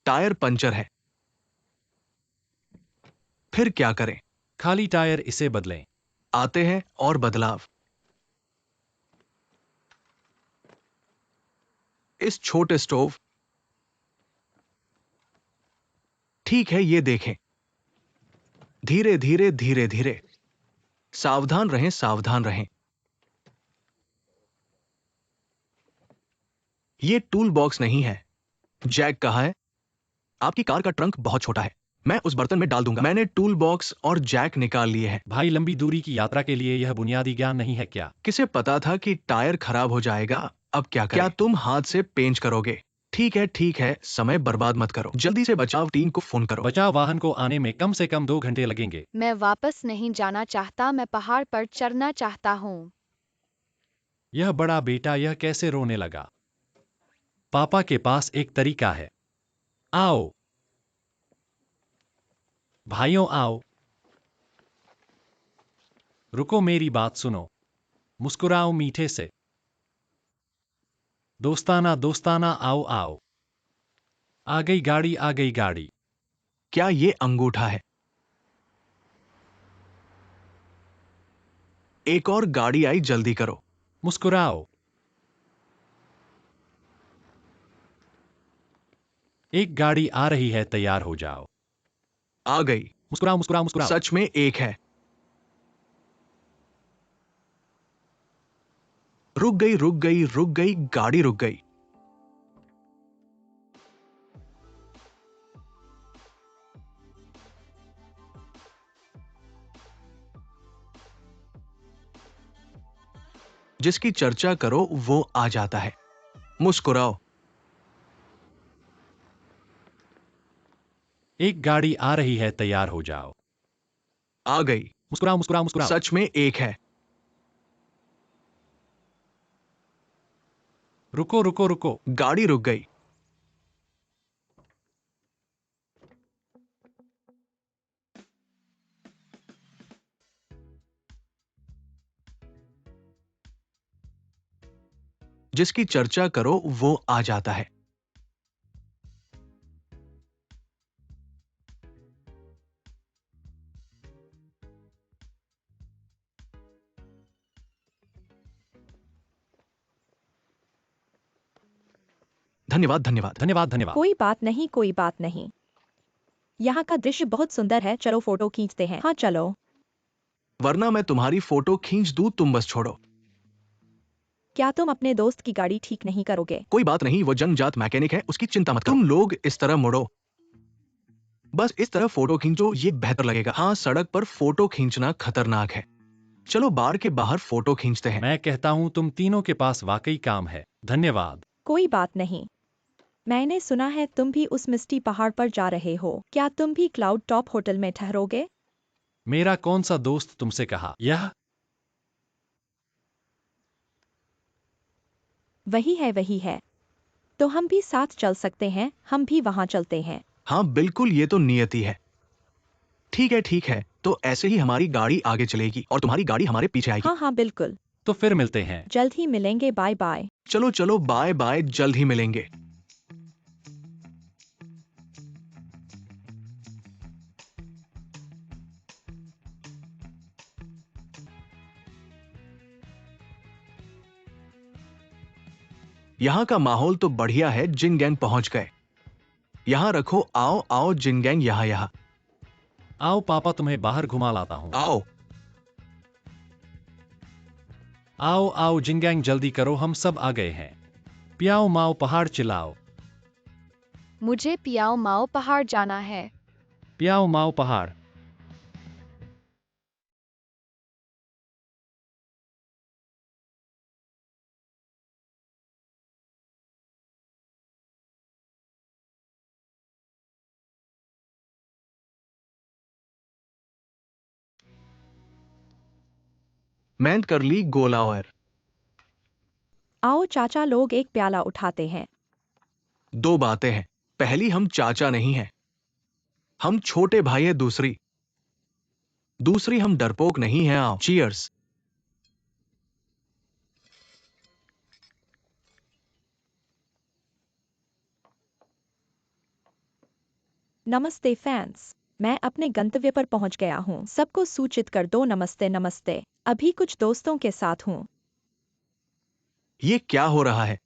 टायर पंचर है। फिर क्या करें? खाली टायर, इसे बदलें। आते हैं और बदलाव। इस छोटे स्टोव। ठीक है, ये देखें। धीरे धीरे धीरे धीरे। सावधान रहें, सावधान रहें। ये टूल बॉक्स नहीं है। जैक कहाँ है? आपकी कार का ट्रंक बहुत छोटा है। मैं उस बर्तन में डाल दूंगा। मैंने टूल बॉक्स और जैक निकाल लिए हैं। भाई, लंबी दूरी की यात्रा के लिए यह बुनियादी ज्ञान नहीं है क्या? किसे पता था कि टायर खराब हो जाएगा? अब क्या करें? क्या तुम हाथ से पेंच करोगे? ठीक है, ठीक है, समय बर्बाद मत करो। जल्दी से बचाव टीम को फोन करो। बचाव वाहन को आने में कम से कम 2 घंटे लगेंगे। मैं वापस नहीं जाना चाहता। मैं पहाड़ पर चढ़ना चाहता हूँ। यह बड़ा बेटा, यह कैसे रोने लगा? पापा के पास एक तरीका है। आओ भाइयों, आओ। रुको, मेरी बात सुनो। मुस्कुराओ मीठे से। दोस्ताना दोस्ताना, आओ आओ। आ गई गाड़ी, आ गई गाड़ी। क्या ये अंगूठा है? एक और गाड़ी आई, जल्दी करो। मुस्कुराओ। एक गाड़ी आ रही है, तैयार हो जाओ। आ गई। मुस्कुराओ मुस्कुराओ मुस्कुराओ। सच में एक है। रुक गई, रुक गई, रुक गई, गाड़ी रुक गई। जिसकी चर्चा करो वो आ जाता है। मुस्कुराओ। एक गाड़ी आ रही है, तैयार हो जाओ। आ गई। मुस्कुराओ मुस्कुराओ मुस्कुराओ। सच में एक है। रुको रुको रुको। गाड़ी रुक गई। जिसकी चर्चा करो वो आ जाता है। धन्यवाद धन्यवाद। धन्यवाद धन्यवाद। कोई बात नहीं, कोई बात नहीं। यहाँ का दृश्य बहुत सुंदर है, चलो फोटो खींचते हैं। हाँ चलो। वरना मैं तुम्हारी फोटो खींच दूं, तुम बस छोड़ो। क्या तुम अपने दोस्त की गाड़ी ठीक नहीं करोगे? कोई बात नहीं, वो जन्मजात मैकेनिक है, उसकी चिंता मत करो। तुम लोग इस तरह मुड़ो। बस इस तरह फोटो खींचो, ये बेहतर लगेगा। हाँ, सड़क पर फोटो खींचना खतरनाक है। चलो बार के बाहर फोटो खींचते हैं। मैं कहता हूँ तुम तीनों के पास वाकई काम है। धन्यवाद। कोई बात नहीं। मैंने सुना है तुम भी उस मिस्टी पहाड़ पर जा रहे हो। क्या तुम भी क्लाउड टॉप होटल में ठहरोगे? मेरा कौन सा दोस्त तुमसे कहा यह? वही है, वही है। तो हम भी साथ चल सकते हैं, हम भी वहाँ चलते हैं। हाँ बिल्कुल, ये तो नियति है। ठीक है, तो ऐसे ही हमारी गाड़ी आगे चलेगी और तुम्हारी गाड़ी हमारे पीछे आएगी। हाँ हाँ बिल्कुल। तो फिर मिलते हैं। जल्द ही मिलेंगे, बाय बाय। चलो चलो, बाय बाय, जल्द ही मिलेंगे। यहाँ का माहौल तो बढ़िया है, जिन गैंग पहुंच गए। यहाँ रखो, आओ आओ जिन गैंग, यहाँ यहाँ आओ पापा, तुम्हें बाहर घुमा लाता हूँ। आओ। आओ आओ जिंगैंग, जल्दी करो, हम सब आ गए हैं। पियाओ माओ पहाड़ चिल्लाओ। मुझे पियाओ माओ पहाड़ जाना है। पियाओ माओ पहाड़। मेहनत कर ली गोला। और आओ चाचा लोग एक प्याला उठाते हैं। दो बातें हैं, पहली हम चाचा नहीं हैं, हम छोटे भाई हैं। दूसरी दूसरी हम डरपोक नहीं हैं। आओ, चीयर्स। नमस्ते फैंस, मैं अपने गंतव्य पर पहुंच गया हूं। सबको सूचित कर दो, नमस्ते नमस्ते। अभी कुछ दोस्तों के साथ हूं। ये क्या हो रहा है?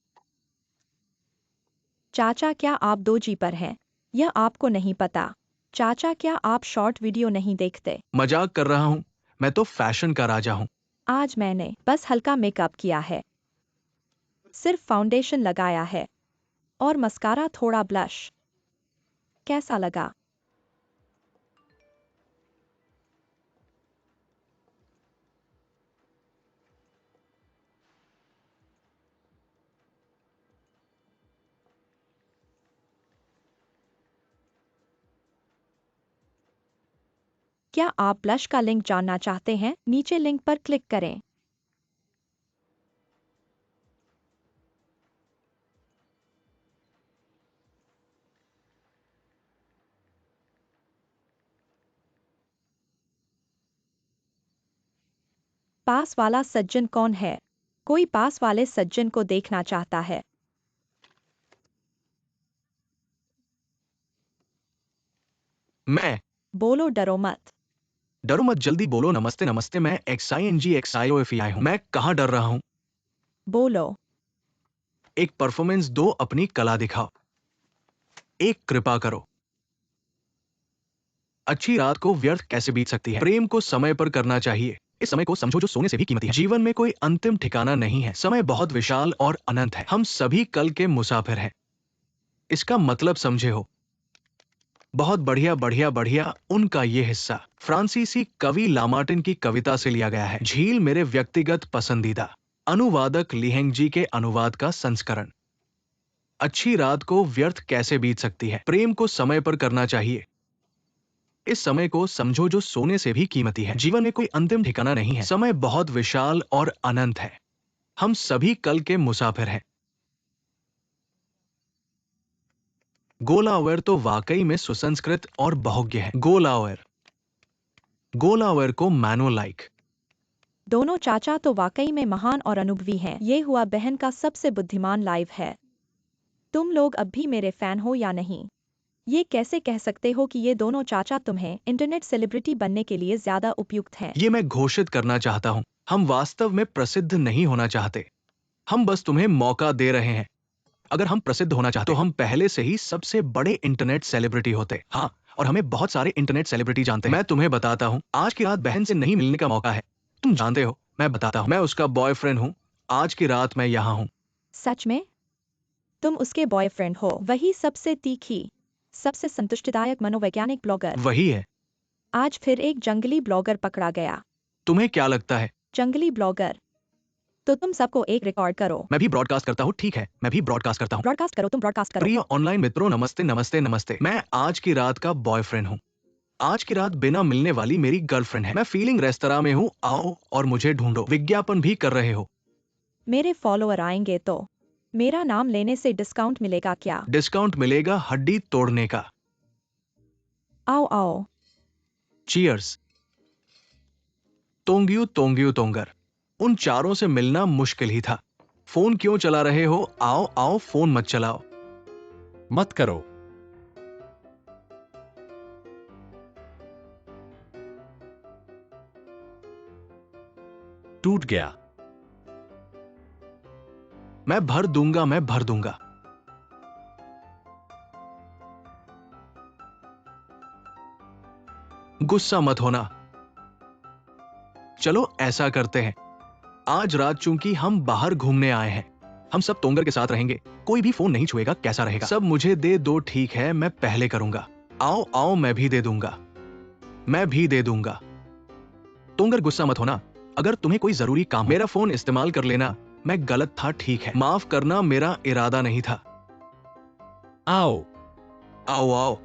चाचा क्या आप 2G पर हैं? यह आपको नहीं पता। चाचा क्या आप शॉर्ट वीडियो नहीं देखते? मजाक कर रहा हूं, मैं तो फैशन का राजा हूं। आज मैंने बस हल्का मेकअप किया है, सिर्फ फाउंडेशन लगाया है और मस्कारा, थोड़ा ब्लश। कैसा लगा? क्या आप ब्लश का लिंक जानना चाहते हैं? नीचे लिंक पर क्लिक करें। पास वाला सज्जन कौन है? कोई पास वाले सज्जन को देखना चाहता है। मैं। बोलो, डरो मत। डरो मत, जल्दी बोलो। नमस्ते नमस्ते, मैं XINGXIOFEI हूं। मैं कहां डर रहा हूं? बोलो। एक परफॉर्मेंस दो, अपनी कला दिखाओ। एक कृपा करो। अच्छी रात को व्यर्थ कैसे बीत सकती है? प्रेम को समय पर करना चाहिए। इस समय को समझो जो सोने से भी कीमती है। जीवन में कोई अंतिम ठिकाना नहीं है, समय बहुत विशाल और अनंत है। हम सभी कल के मुसाफिर हैं। इसका मतलब समझे हो? बहुत बढ़िया बढ़िया बढ़िया। उनका ये हिस्सा फ्रांसीसी कवि लामार्टिन की कविता से लिया गया है। झील मेरे व्यक्तिगत पसंदीदा अनुवादक लिहेंगजी के अनुवाद का संस्करण। अच्छी रात को व्यर्थ कैसे बीत सकती है। प्रेम को समय पर करना चाहिए। इस समय को समझो जो सोने से भी कीमती है। जीवन में कोई अंतिम ठिकाना नहीं है। समय बहुत विशाल और अनंत है। हम सभी कल के मुसाफिर हैं। गोलावर तो वाकई में सुसंस्कृत और बहुज्ञ है। गोलावर को मैनो लाइक। दोनों चाचा तो वाकई में महान और अनुभवी हैं। ये हुआ बहन का सबसे बुद्धिमान लाइव है। तुम लोग अब भी मेरे फैन हो या नहीं? ये कैसे कह सकते हो कि ये दोनों चाचा तुम्हें इंटरनेट सेलिब्रिटी बनने के लिए ज्यादा उपयुक्त हैं? ये मैं घोषित करना चाहता हूं, हम वास्तव में प्रसिद्ध नहीं होना चाहते। हम बस तुम्हें मौका दे रहे हैं। अगर हम प्रसिद्ध होना चाहते तो हम पहले से ही सबसे बड़े इंटरनेट सेलिब्रिटी होते। हाँ, और हमें बहुत सारे इंटरनेट सेलिब्रिटी जानते हैं। मैं तुम्हें बताता हूँ, आज की रात बहन से नहीं मिलने का मौका है। तुम जानते हो, मैं बताता हूँ, मैं उसका बॉयफ्रेंड हूँ। आज की रात मैं यहाँ हूँ। सच में? तुम उसके बॉयफ्रेंड हो? वही सबसे तीखी, सबसे संतुष्टिदायक मनोवैज्ञानिक ब्लॉगर। वही है। आज फिर एक जंगली ब्लॉगर पकड़ा गया। तुम्हें क्या लगता है? जंगली ब्लॉगर? तो तुम सबको एक रिकॉर्ड करो। मैं भी ब्रॉडकास्ट करता हूँ। ठीक है, मैं भी ब्रॉडकास्ट करता हूँ। ब्रॉडकास्ट करो, तुम ब्रॉडकास्ट करो। प्रिय ऑनलाइन मित्रों, नमस्ते नमस्ते नमस्ते। मैं आज की रात का बॉयफ्रेंड हूँ। आज की रात बिना मिलने वाली मेरी गर्लफ्रेंड है। मैं फीलिंग रेस्तरां में हूँ। आओ और मुझे ढूंढो। विज्ञापन भी कर रहे हो। मेरे फॉलोअर आएंगे तो मेरा नाम लेने से डिस्काउंट मिलेगा क्या? डिस्काउंट मिलेगा हड्डी तोड़ने का। आओ आओ। चीयर्स। तोंग्यू तोंग्यू तोंगर। उन चारों से मिलना मुश्किल ही था। फोन क्यों चला रहे हो? आओ आओ, फोन मत चलाओ। मत करो। टूट गया। मैं भर दूंगा, मैं भर दूंगा। गुस्सा मत होना। चलो ऐसा करते हैं, आज रात चूंकि हम बाहर घूमने आए हैं, हम सब तोंगर के साथ रहेंगे। कोई भी फोन नहीं छुएगा। कैसा रहेगा? सब मुझे दे दो। ठीक है, मैं पहले करूंगा। आओ आओ, मैं भी दे दूंगा। मैं भी दे दूंगा। तोंगर गुस्सा मत होना। अगर तुम्हें कोई जरूरी काम हो, मेरा फोन इस्तेमाल कर लेना। मैं गलत था। ठीक है, माफ करना, मेरा इरादा नहीं था। आओ। आओ आओ।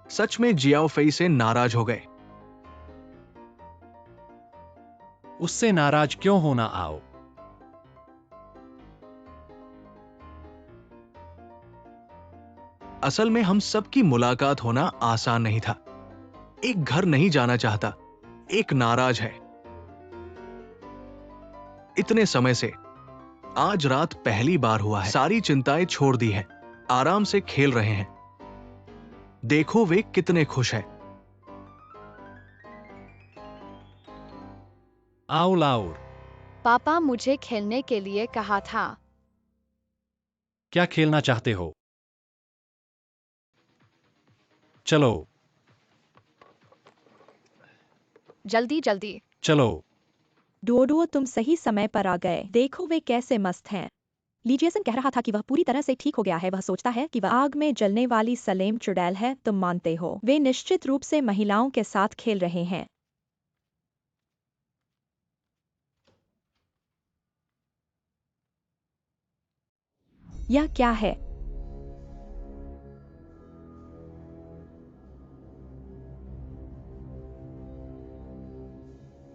सच में जियाओ फेई से नाराज हो गए। उससे नाराज क्यों होना? आओ। असल में हम सबकी मुलाकात होना आसान नहीं था। एक घर नहीं जाना चाहता, एक नाराज है इतने समय से। आज रात पहली बार हुआ है। सारी चिंताएं छोड़ दी हैं, आराम से खेल रहे हैं। देखो वे कितने खुश हैं। आओ लाउर। पापा मुझे खेलने के लिए कहा था। क्या खेलना चाहते हो? चलो। जल्दी जल्दी। चलो। डुओ तुम सही समय पर आ गए। देखो वे कैसे मस्त हैं। लीजियसन कह रहा था कि वह पूरी तरह से ठीक हो गया है। वह सोचता है कि वह आग में जलने वाली सलेम चुड़ैल है। तुम मानते हो? वे निश्चित रूप से महिलाओं के साथ खेल रहे हैं। यह क्या है?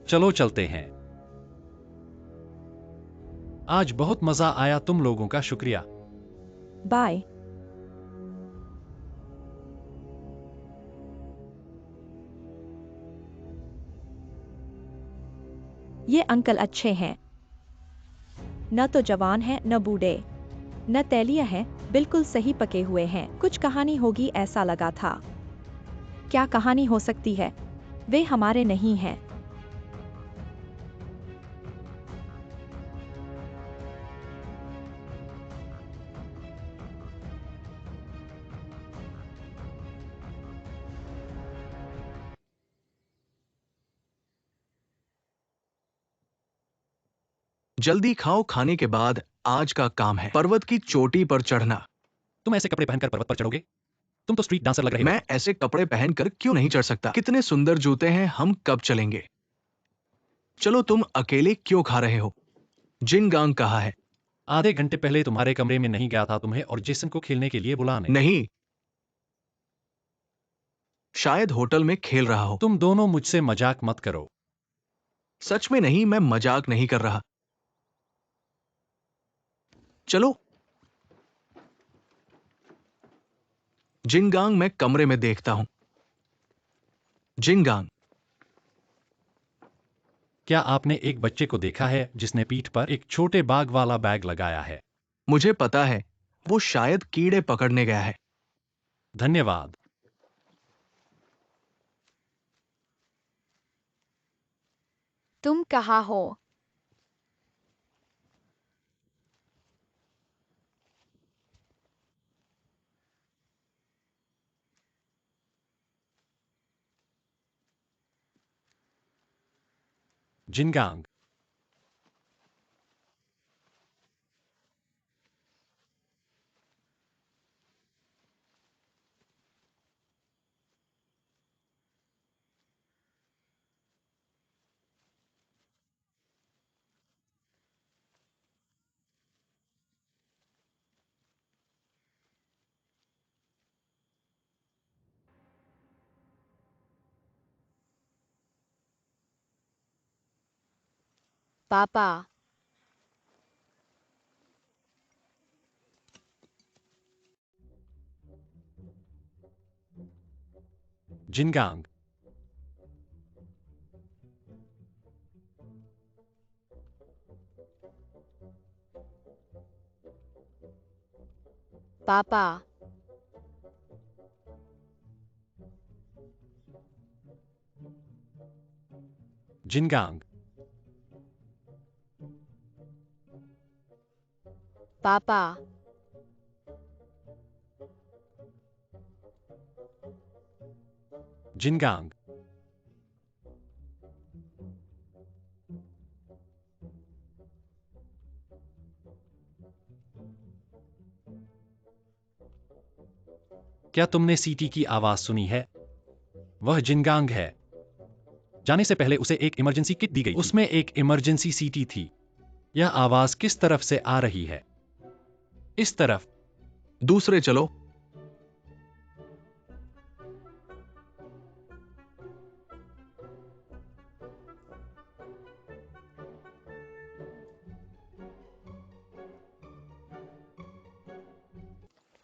चलो चलते हैं। आज बहुत मजा आया। तुम लोगों का शुक्रिया। बाय। ये अंकल अच्छे हैं, न तो जवान हैं न बूढ़े, न तैलिया हैं, बिल्कुल सही पके हुए हैं। कुछ कहानी होगी ऐसा लगा था। क्या कहानी हो सकती है? वे हमारे नहीं हैं। जल्दी खाओ, खाने के बाद आज का काम है पर्वत की चोटी पर चढ़ना। तुम ऐसे कपड़े पहनकर पर्वत पर चढ़ोगे? तुम तो स्ट्रीट डांसर लग रहे हो। मैं ऐसे कपड़े पहनकर क्यों नहीं चढ़ सकता? कितने सुंदर जूते हैं, हम कब चलेंगे? चलो, तुम अकेले क्यों खा रहे हो? जिनगांग कहाँ है? आधे घंटे पहले तुम्हारे कमरे में नहीं गया था तुम्हें और जेसन को खेलने के लिए बुलाने। नहीं, शायद होटल में खेल रहा हो। तुम दोनों मुझसे मजाक मत करो। सच में नहीं, मैं मजाक नहीं कर रहा। चलो। जिनगांग, मैं कमरे में देखता हूं। जिनगांग, क्या आपने एक बच्चे को देखा है जिसने पीठ पर एक छोटे बाग वाला बैग लगाया है? मुझे पता है, वो शायद कीड़े पकड़ने गया है। धन्यवाद। तुम कहाँ हो? जिनगांग, पापा। जिनगांग, पापा। जिनगांग, पापा। जिनगांग। क्या तुमने सीटी की आवाज सुनी है? वह जिनगांग है। जाने से पहले उसे एक इमरजेंसी किट दी गई थी। उसमें एक इमरजेंसी सीटी थी। यह आवाज किस तरफ से आ रही है? इस तरफ। दूसरे चलो।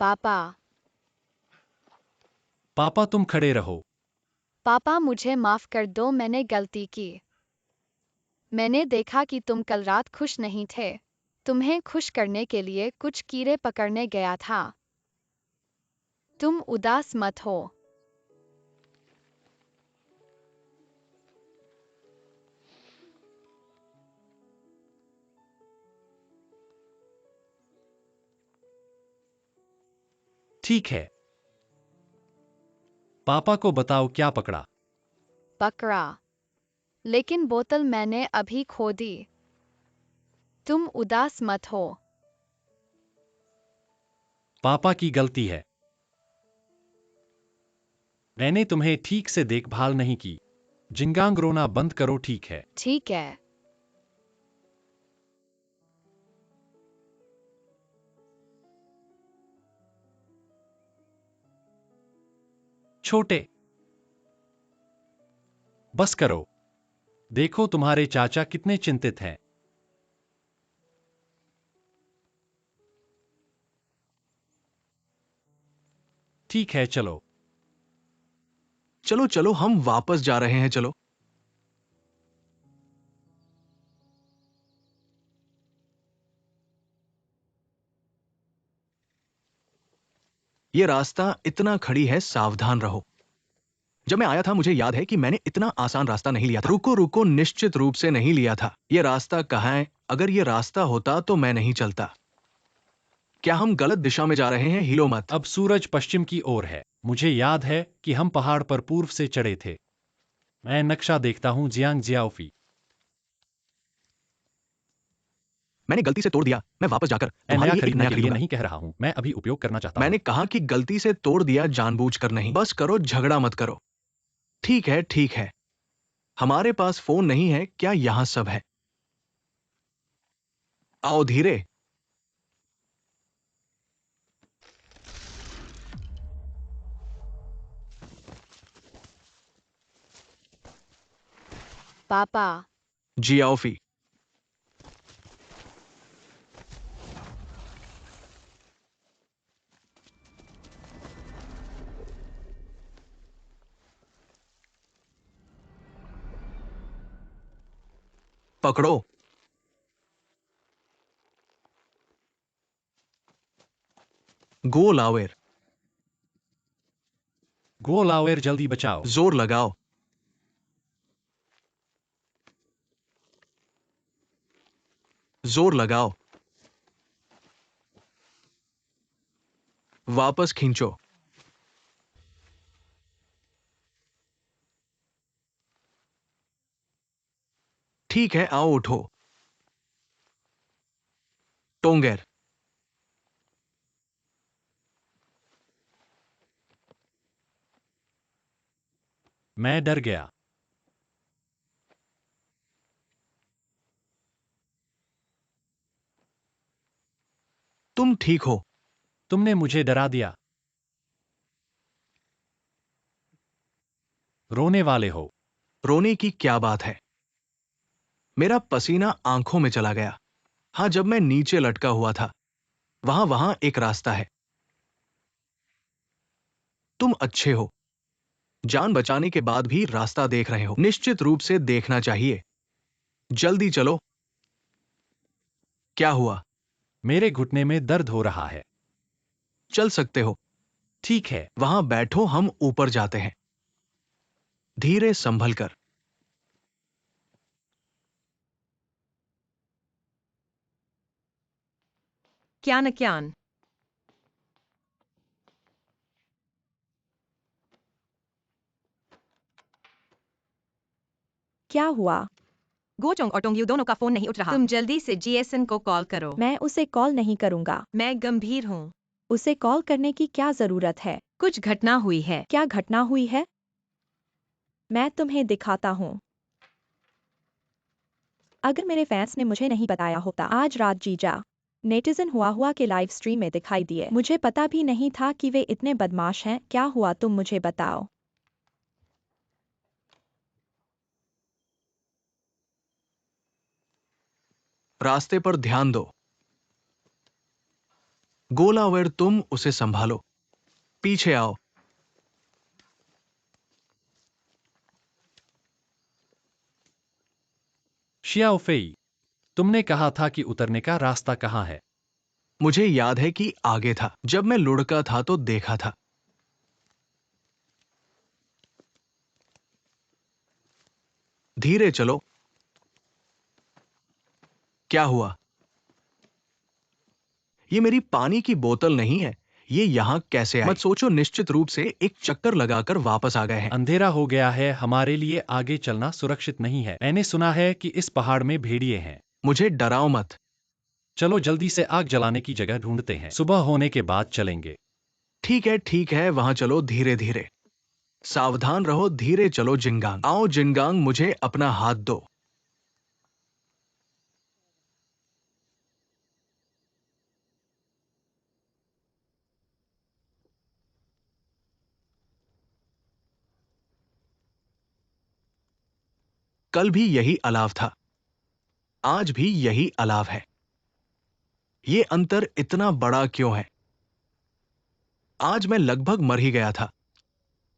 पापा। पापा तुम खड़े रहो। पापा, मुझे माफ कर दो, मैंने गलती की। मैंने देखा कि तुम कल रात खुश नहीं थे। तुम्हें खुश करने के लिए कुछ कीड़े पकड़ने गया था। तुम उदास मत हो। ठीक है। पापा को बताओ क्या पकड़ा। पकड़ा, लेकिन बोतल मैंने अभी खो दी। तुम उदास मत हो। पापा की गलती है। मैंने तुम्हें ठीक से देखभाल नहीं की। जिनगांग, रोना बंद करो, ठीक है? ठीक है। छोटे, बस करो। देखो तुम्हारे चाचा कितने चिंतित हैं। ठीक है, चलो। चलो चलो, हम वापस जा रहे हैं, चलो। ये रास्ता इतना खड़ी है, सावधान रहो। जब मैं आया था मुझे याद है कि मैंने इतना आसान रास्ता नहीं लिया था। रुको रुको, निश्चित रूप से नहीं लिया था। ये रास्ता कहाँ है? अगर ये रास्ता होता तो मैं नहीं चलता। क्या हम गलत दिशा में जा रहे हैं? हिलो मत। अब सूरज पश्चिम की ओर है। मुझे याद है कि हम पहाड़ पर पूर्व से चढ़े थे। मैं नक्शा देखता हूँ, जियांग जियाओफी। मैंने गलती से तोड़ दिया। मैं वापस जाकर मैं तुम्हारे नया लिए एक खरीदने नया के लिए खरीदूंगा। नहीं कह रहा हूँ, मैं अभी उपयोग करना चाहता हूँ। मैंने कहा कि गलती से तोड़ दिया, जानबूझकर नहीं। बस करो, झगड़ा मत करो। ठीक है ठीक है। हमारे पास फोन नहीं है। क्या यहां सब है? आओ धीरे। पापा, जियाओफी। पकड़ो। गो लावेर। गोलावेर, जल्दी बचाओ। जोर लगाओ। जोर लगाओ। वापस खींचो। ठीक है, आओ उठो। टोंगेर। मैं डर गया। तुम ठीक हो? तुमने मुझे डरा दिया। रोने वाले हो? रोने की क्या बात है? मेरा पसीना आंखों में चला गया। हाँ, जब मैं नीचे लटका हुआ था। वहां वहां एक रास्ता है। तुम अच्छे हो। जान बचाने के बाद भी रास्ता देख रहे हो। निश्चित रूप से देखना चाहिए। जल्दी चलो। क्या हुआ? मेरे घुटने में दर्द हो रहा है। चल सकते हो। ठीक है। वहां बैठो, हम ऊपर जाते हैं। धीरे, संभल कर। क्यान क्यान। क्या हुआ? गोचोंग और टोंगयू दोनों का फोन नहीं उठ रहा। तुम जल्दी से जीएसएन को कॉल करो। मैं उसे कॉल नहीं करूंगा। मैं गंभीर हूँ। उसे कॉल करने की क्या जरूरत है? कुछ घटना हुई है। क्या घटना हुई है? मैं तुम्हें दिखाता हूँ। अगर मेरे फैंस ने मुझे नहीं बताया होता, आज रात जीजा नेटिजन हुआ के लाइव स्ट्रीम में दिखाई दिए। मुझे पता भी नहीं था कि वे इतने बदमाश हैं। क्या हुआ, तुम मुझे बताओ। रास्ते पर ध्यान दो। गोलावर, तुम उसे संभालो। पीछे आओ। शियाओफेई, तुमने कहा था कि उतरने का रास्ता कहाँ है? मुझे याद है कि आगे था। जब मैं लुढ़का था तो देखा था। धीरे चलो। क्या हुआ? ये मेरी पानी की बोतल नहीं है। ये यहां कैसे आई? मत सोचो, निश्चित रूप से एक चक्कर लगाकर वापस आ गए हैं। अंधेरा हो गया है, हमारे लिए आगे चलना सुरक्षित नहीं है। मैंने सुना है कि इस पहाड़ में भेड़िए हैं। मुझे डराओ मत। चलो जल्दी से आग जलाने की जगह ढूंढते हैं। सुबह होने के बाद चलेंगे। ठीक है, वहां चलो, धीरे धीरे। सावधान रहो, धीरे चलो। जिंगांग, आओ जिंगांग, मुझे अपना हाथ दो। कल भी यही अलाव था। आज भी यही अलाव है। ये अंतर इतना बड़ा क्यों है? आज मैं लगभग मर ही गया था।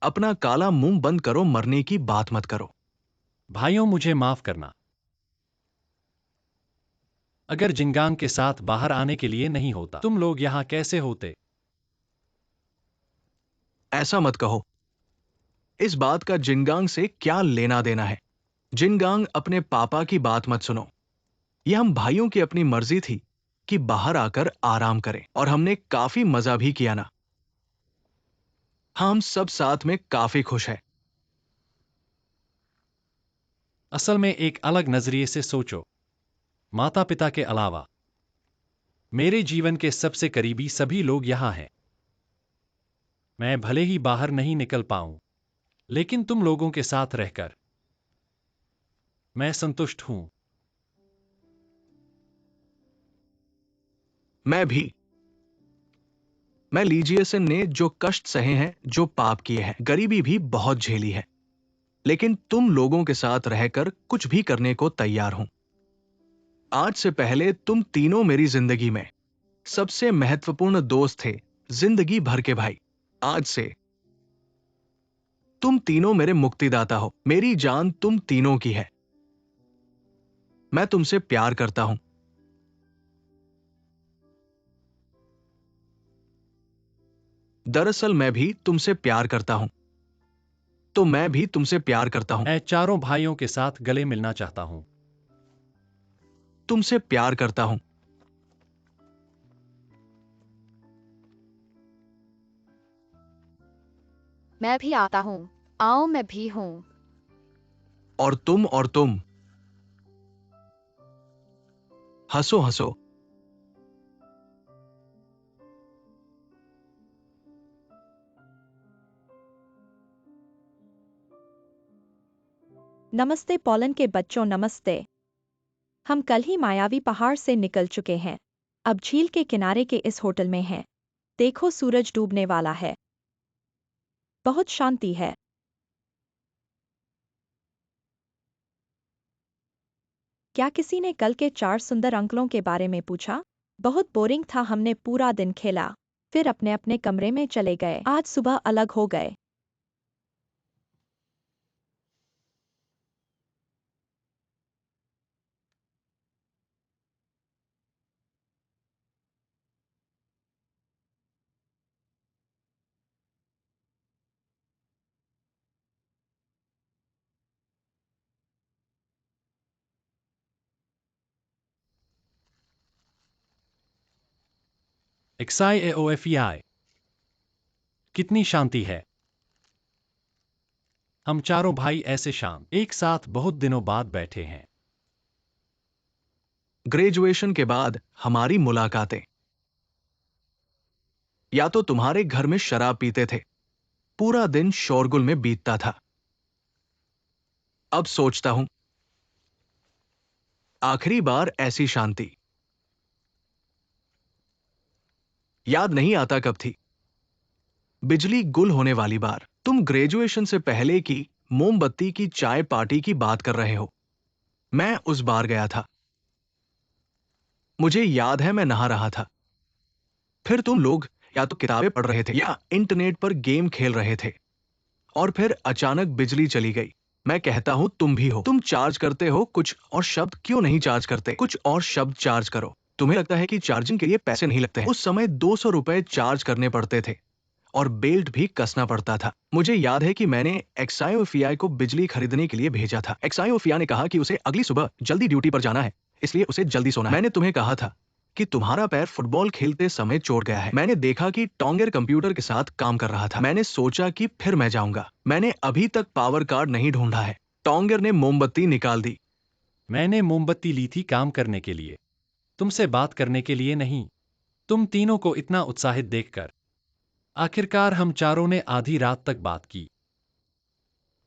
अपना काला मुंह बंद करो, मरने की बात मत करो। भाइयों, मुझे माफ करना। अगर जिंगांग के साथ बाहर आने के लिए नहीं होता, तुम लोग यहां कैसे होते? ऐसा मत कहो। इस बात का जिनगांग से क्या लेना देना है? जिनगांग, अपने पापा की बात मत सुनो। यह हम भाइयों की अपनी मर्जी थी कि बाहर आकर आराम करें, और हमने काफी मजा भी किया ना। हम सब साथ में काफी खुश हैं। असल में एक अलग नजरिए से सोचो। माता पिता के अलावा मेरे जीवन के सबसे करीबी सभी लोग यहां हैं। मैं भले ही बाहर नहीं निकल पाऊं, लेकिन तुम लोगों के साथ रहकर मैं संतुष्ट हूं। मैं भी। मैं लीजियसन ने जो कष्ट सहे हैं, जो पाप किए हैं, गरीबी भी बहुत झेली है, लेकिन तुम लोगों के साथ रहकर कुछ भी करने को तैयार हूं। आज से पहले तुम तीनों मेरी जिंदगी में सबसे महत्वपूर्ण दोस्त थे, जिंदगी भर के भाई। आज से तुम तीनों मेरे मुक्तिदाता हो। मेरी जान तुम तीनों की है। मैं तुमसे प्यार करता हूं। दरअसल मैं भी तुमसे प्यार करता हूं, तो मैं भी तुमसे प्यार करता हूं। मैं चारों भाइयों के साथ गले मिलना चाहता हूं। तुमसे प्यार करता हूं। मैं भी आता हूँ। आओ, मैं भी हूँ। और तुम, और तुम। हंसो हंसो। नमस्ते पोलैंड के बच्चों, नमस्ते। हम कल ही मायावी पहाड़ से निकल चुके हैं। अब झील के किनारे के इस होटल में हैं। देखो, सूरज डूबने वाला है। बहुत शांति है। क्या किसी ने कल के 4 सुंदर अंकलों के बारे में पूछा? बहुत बोरिंग था। हमने पूरा दिन खेला, फिर अपने अपने कमरे में चले गए। आज सुबह अलग हो गए। XIAOFEI। कितनी शांति है। हम चारों भाई ऐसे शांत एक साथ बहुत दिनों बाद बैठे हैं। ग्रेजुएशन के बाद हमारी मुलाकातें। या तो तुम्हारे घर में शराब पीते थे, पूरा दिन शोरगुल में बीतता था। अब सोचता हूं, आखिरी बार ऐसी शांति याद नहीं आता कब थी। बिजली गुल होने वाली बार। तुम ग्रेजुएशन से पहले की मोमबत्ती की चाय पार्टी की बात कर रहे हो। मैं उस बार गया था। मुझे याद है, मैं नहा रहा था। फिर तुम लोग या तो किताबें पढ़ रहे थे या इंटरनेट पर गेम खेल रहे थे, और फिर अचानक बिजली चली गई। मैं कहता हूं, तुम भी हो। तुम चार्ज करते हो कुछ और शब्द क्यों नहीं चार्ज करते? कुछ और शब्द चार्ज करो। तुम्हें लगता है कि चार्जिंग के लिए पैसे नहीं लगते हैं। उस समय 200 रुपए चार्ज करने पड़ते थे, और बेल्ट भी कसना पड़ता था। मुझे याद है कि मैंने एक्सायोफिया को बिजली खरीदने के लिए भेजा था। एक्सायोफिया ने कहा कि उसे अगली सुबह जल्दी ड्यूटी पर जाना है, इसलिए उसे जल्दी सोना है। मैंने तुम्हें कहा था कि तुम्हारा पैर फुटबॉल खेलते समय चोट गया है। मैंने देखा कि टोंगर कंप्यूटर के साथ काम कर रहा था। मैंने सोचा कि फिर मैं जाऊंगा। मैंने अभी तक पावर कार्ड नहीं ढूंढा है। टोंगर ने मोमबत्ती निकाल दी। मैंने मोमबत्ती ली थी काम करने के लिए, तुमसे बात करने के लिए नहीं। तुम तीनों को इतना उत्साहित देखकर आखिरकार हम चारों ने आधी रात तक बात की।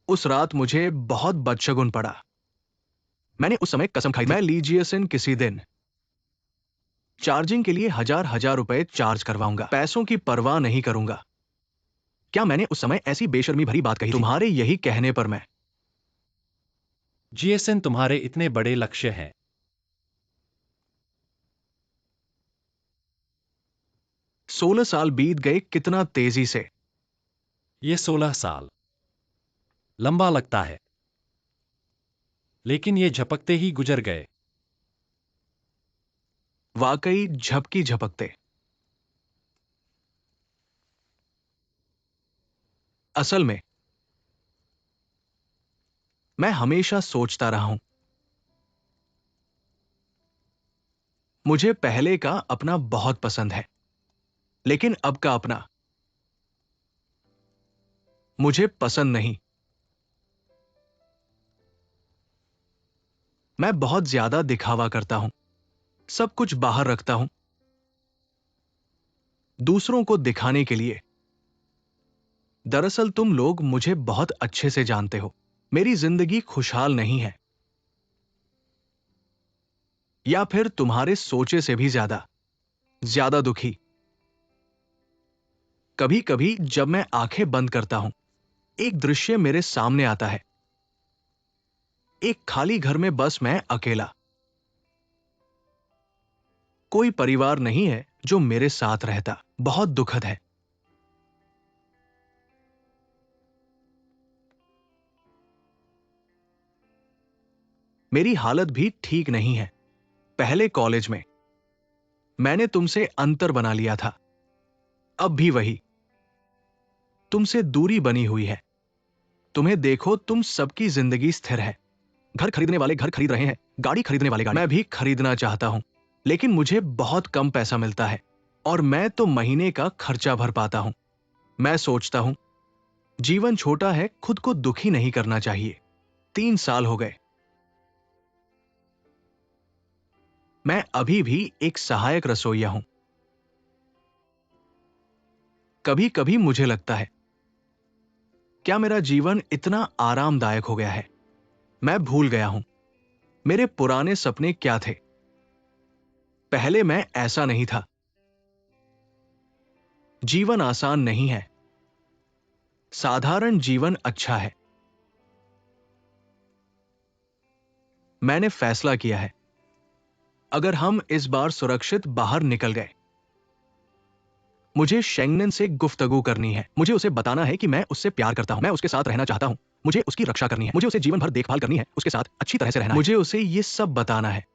उस रात मुझे बहुत बदशगुन पड़ा। मैंने उस समय कसम खाई थी, मैं लीजियसन किसी दिन चार्जिंग के लिए हजार हजार रुपए चार्ज करवाऊंगा। पैसों की परवाह नहीं करूंगा। क्या मैंने उस समय ऐसी बेशर्मी भरी बात कही थी? तुम्हारे यही कहने पर मैं। GSN, तुम्हारे इतने बड़े लक्ष्य हैं। 16 साल बीत गए कितना तेजी से। ये 16 साल लंबा लगता है, लेकिन ये झपकते ही गुजर गए। वाकई झपकी झपकते। असल में मैं हमेशा सोचता रहा हूं, मुझे पहले का अपना बहुत पसंद है, लेकिन अब का अपना मुझे पसंद नहीं। मैं बहुत ज्यादा दिखावा करता हूं, सब कुछ बाहर रखता हूं दूसरों को दिखाने के लिए। दरअसल तुम लोग मुझे बहुत अच्छे से जानते हो, मेरी जिंदगी खुशहाल नहीं है, या फिर तुम्हारे सोचे से भी ज्यादा दुखी। कभी कभी जब मैं आंखें बंद करता हूं, एक दृश्य मेरे सामने आता है, एक खाली घर में बस मैं अकेला। कोई परिवार नहीं है जो मेरे साथ रहता। बहुत दुखद है। मेरी हालत भी ठीक नहीं है। पहले कॉलेज में मैंने तुमसे अंतर बना लिया था, अब भी वही। तुमसे दूरी बनी हुई है। तुम्हें देखो, तुम सबकी जिंदगी स्थिर है। घर खरीदने वाले घर खरीद रहे हैं, गाड़ी खरीदने वाले गाड़ी। मैं भी खरीदना चाहता हूं, लेकिन मुझे बहुत कम पैसा मिलता है और मैं तो महीने का खर्चा भर पाता हूं। मैं सोचता हूं, जीवन छोटा है, खुद को दुखी नहीं करना चाहिए। 3 साल हो गए। मैं अभी भी एक सहायक रसोइया हूं। कभी कभी मुझे लगता है, क्या मेरा जीवन इतना आरामदायक हो गया है? मैं भूल गया हूं मेरे पुराने सपने क्या थे। पहले मैं ऐसा नहीं था। जीवन आसान नहीं है, साधारण जीवन अच्छा है। मैंने फैसला किया है, अगर हम इस बार सुरक्षित बाहर निकल गए, मुझे शेंगनन से गुफ्तगू करनी है। मुझे उसे बताना है कि मैं उससे प्यार करता हूं, मैं उसके साथ रहना चाहता हूं, मुझे उसकी रक्षा करनी है, मुझे उसे जीवन भर देखभाल करनी है, उसके साथ अच्छी तरह से रहना है। मुझे उसे यह सब बताना है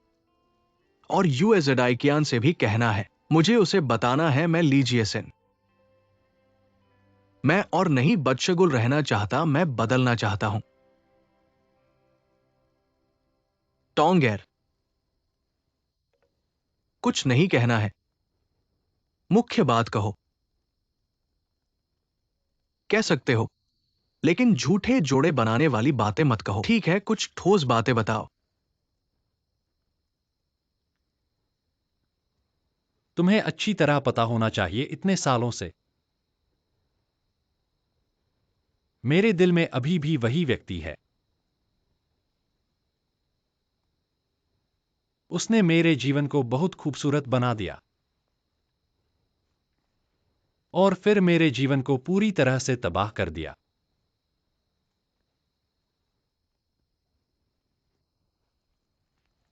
और यूएजडाइकियान से भी कहना है। मुझे उसे बताना है, मैं लीजिएसिन। मैं और नहीं बदशगुल रहना चाहता, मैं बदलना चाहता हूं। टोंगेर, कुछ नहीं कहना है, मुख्य बात कहो। कह सकते हो, लेकिन झूठे जोड़े बनाने वाली बातें मत कहो। ठीक है, कुछ ठोस बातें बताओ। तुम्हें अच्छी तरह पता होना चाहिए, इतने सालों से मेरे दिल में अभी भी वही व्यक्ति है। उसने मेरे जीवन को बहुत खूबसूरत बना दिया और फिर मेरे जीवन को पूरी तरह से तबाह कर दिया।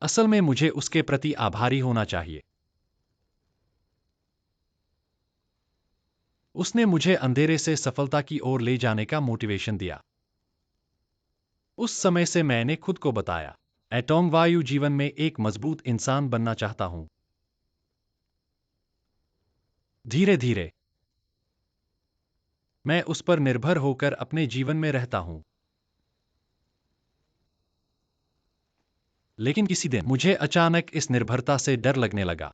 असल में मुझे उसके प्रति आभारी होना चाहिए। उसने मुझे अंधेरे से सफलता की ओर ले जाने का मोटिवेशन दिया। उस समय से मैंने खुद को बताया, एटोंग वायु जीवन में एक मजबूत इंसान बनना चाहता हूं। धीरे धीरे मैं उस पर निर्भर होकर अपने जीवन में रहता हूं। लेकिन किसी दिन मुझे अचानक इस निर्भरता से डर लगने लगा,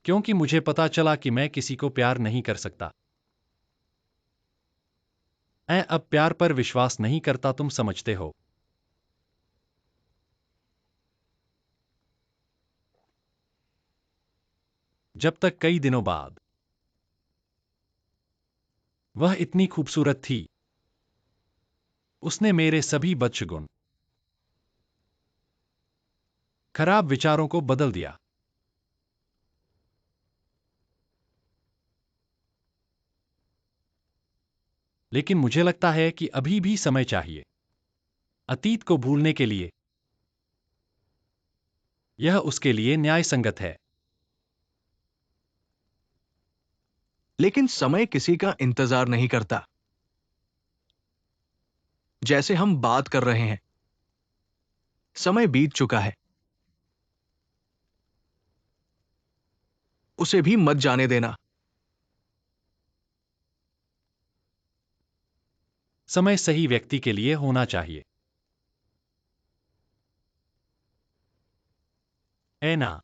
क्योंकि मुझे पता चला कि मैं किसी को प्यार नहीं कर सकता। मैं अब प्यार पर विश्वास नहीं करता, तुम समझते हो। जब तक कई दिनों बाद वह इतनी खूबसूरत थी, उसने मेरे सभी बदशगुन, खराब विचारों को बदल दिया। लेकिन मुझे लगता है कि अभी भी समय चाहिए अतीत को भूलने के लिए। यह उसके लिए न्याय संगत है। लेकिन समय किसी का इंतजार नहीं करता। जैसे हम बात कर रहे हैं, समय बीत चुका है, उसे भी मत जाने देना। समय सही व्यक्ति के लिए होना चाहिए। ऐना।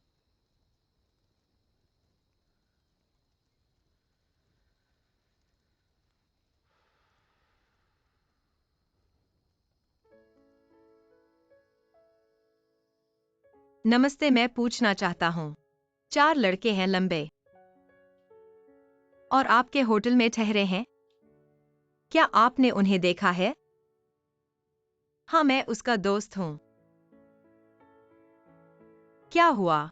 नमस्ते, मैं पूछना चाहता हूँ। 4 लड़के हैं लंबे और आपके होटल में ठहरे हैं। क्या आपने उन्हें देखा है? हाँ, मैं उसका दोस्त हूँ। क्या हुआ?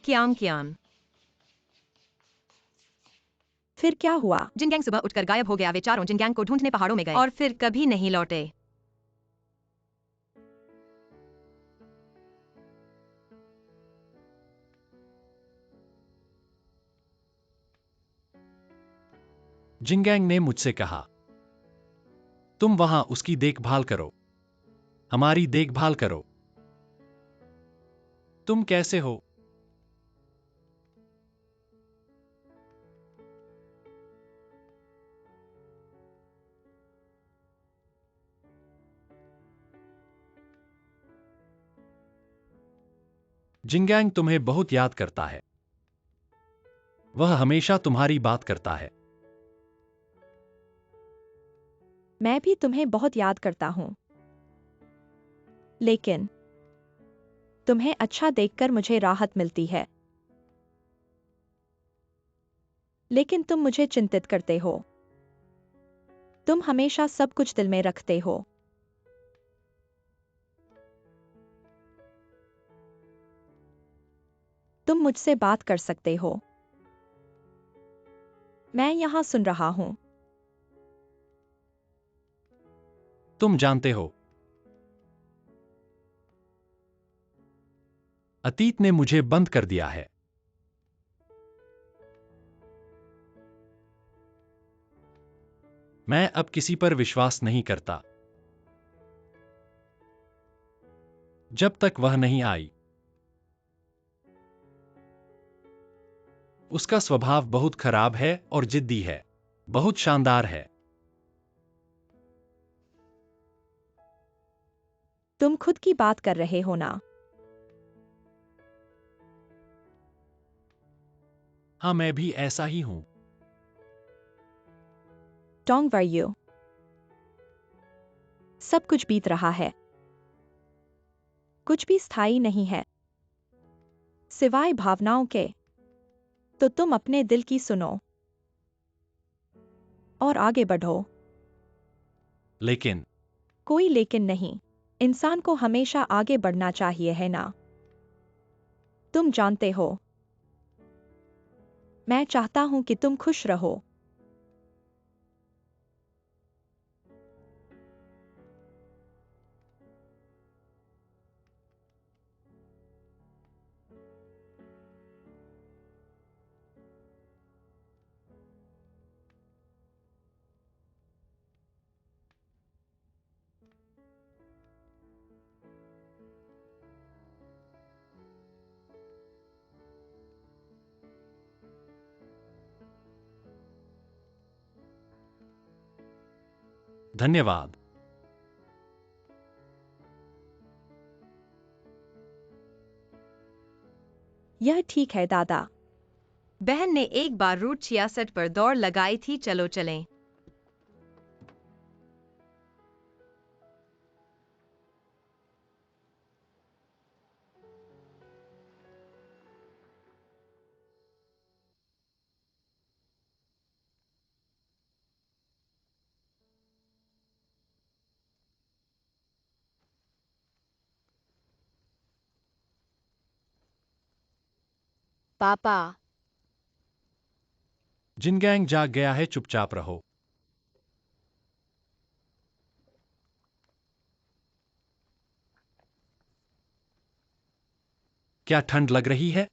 क्याम क्याम। फिर क्या हुआ? जिनगैंग सुबह उठकर गायब हो गया। वे चारों जिनगैंग को ढूंढने पहाड़ों में गए और फिर कभी नहीं लौटे। जिंगैंग ने मुझसे कहा, तुम वहां उसकी देखभाल करो, हमारी देखभाल करो। तुम कैसे हो? जिंगैंग तुम्हें बहुत याद करता है। वह हमेशा तुम्हारी बात करता है। मैं भी तुम्हें बहुत याद करता हूँ। लेकिन तुम्हें अच्छा देखकर मुझे राहत मिलती है। लेकिन तुम मुझे चिंतित करते हो। तुम हमेशा सब कुछ दिल में रखते हो। तुम मुझसे बात कर सकते हो। मैं यहाँ सुन रहा हूँ। तुम जानते हो, अतीत ने मुझे बंद कर दिया है। मैं अब किसी पर विश्वास नहीं करता जब तक वह नहीं आई। उसका स्वभाव बहुत खराब है और जिद्दी है। बहुत शानदार है। तुम खुद की बात कर रहे हो ना? हाँ, मैं भी ऐसा ही हूं। डोंट वरी, सब कुछ बीत रहा है। कुछ भी स्थायी नहीं है सिवाय भावनाओं के। तो तुम अपने दिल की सुनो और आगे बढ़ो। लेकिन कोई लेकिन नहीं। इंसान को हमेशा आगे बढ़ना चाहिए, है ना? तुम जानते हो, मैं चाहता हूं कि तुम खुश रहो। धन्यवाद। यह ठीक है दादा। बहन ने एक बार रूट 66 पर दौड़ लगाई थी। चलो चलें। पापा, जिनगैंग जाग गया है, चुपचाप रहो। क्या ठंड लग रही है?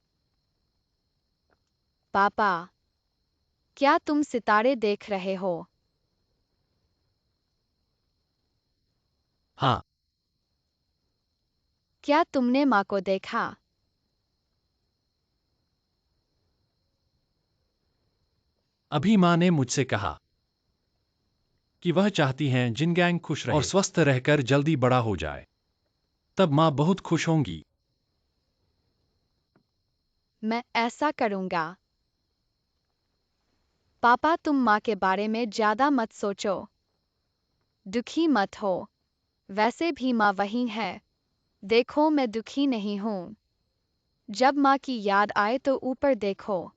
पापा, क्या तुम सितारे देख रहे हो? हाँ। क्या तुमने माँ को देखा? अभी माँ ने मुझसे कहा कि वह चाहती हैं जिनगैंग खुश रहे और स्वस्थ रहकर जल्दी बड़ा हो जाए। तब माँ बहुत खुश होंगी। मैं ऐसा करूँगा। पापा, तुम माँ के बारे में ज्यादा मत सोचो। दुखी मत हो। वैसे भी माँ वही है। देखो, मैं दुखी नहीं हूँ। जब माँ की याद आए तो ऊपर देखो,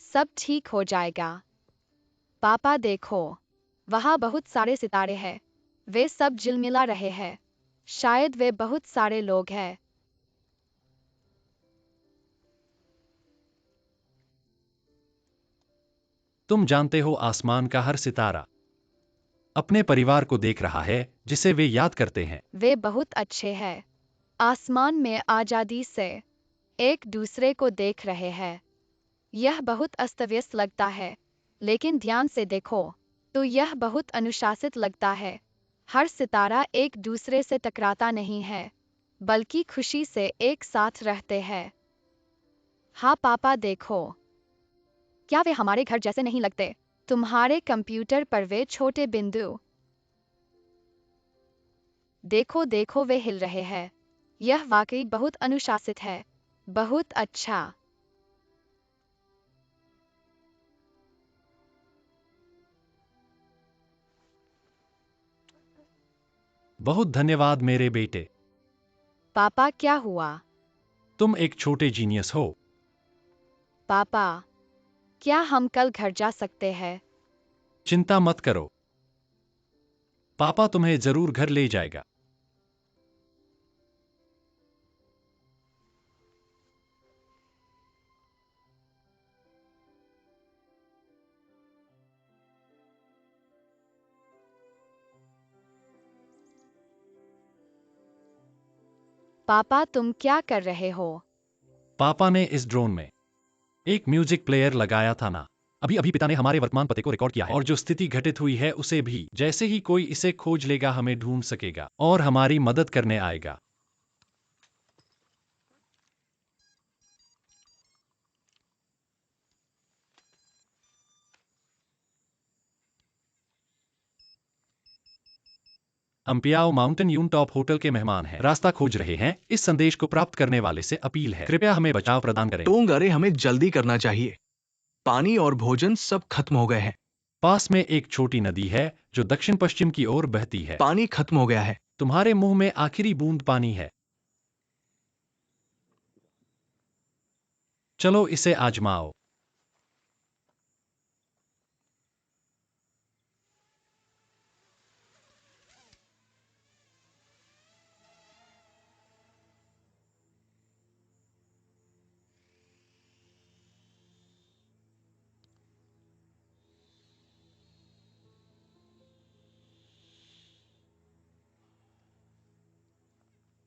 सब ठीक हो जाएगा। पापा देखो, वहाँ बहुत सारे सितारे हैं। वे सब झिलमिला रहे हैं। शायद वे बहुत सारे लोग हैं। तुम जानते हो, आसमान का हर सितारा अपने परिवार को देख रहा है जिसे वे याद करते हैं। वे बहुत अच्छे हैं। आसमान में आजादी से एक दूसरे को देख रहे हैं। यह बहुत अस्त व्यस्त लगता है, लेकिन ध्यान से देखो तो यह बहुत अनुशासित लगता है। हर सितारा एक दूसरे से टकराता नहीं है, बल्कि खुशी से एक साथ रहते हैं। हाँ पापा देखो, क्या वे हमारे घर जैसे नहीं लगते? तुम्हारे कंप्यूटर पर वे छोटे बिंदु, देखो देखो, वे हिल रहे हैं। यह वाकई बहुत अनुशासित है। बहुत अच्छा। बहुत धन्यवाद मेरे बेटे। पापा, क्या हुआ? तुम एक छोटे जीनियस हो। पापा, क्या हम कल घर जा सकते हैं? चिंता मत करो, पापा तुम्हें जरूर घर ले जाएगा। पापा, तुम क्या कर रहे हो? पापा ने इस ड्रोन में एक म्यूजिक प्लेयर लगाया था ना। अभी अभी पिता ने हमारे वर्तमान पते को रिकॉर्ड किया है और जो स्थिति घटित हुई है उसे भी। जैसे ही कोई इसे खोज लेगा, हमें ढूंढ सकेगा और हमारी मदद करने आएगा। अम्पियाओ माउंटेन यून टॉप होटल के मेहमान हैं, रास्ता खोज रहे हैं। इस संदेश को प्राप्त करने वाले से अपील है, कृपया हमें बचाव प्रदान करें। टोंग, अरे हमें जल्दी करना चाहिए। पानी और भोजन सब खत्म हो गए हैं। पास में एक छोटी नदी है जो दक्षिण पश्चिम की ओर बहती है। पानी खत्म हो गया है। तुम्हारे मुंह में आखिरी बूंद पानी है। चलो इसे आजमाओ।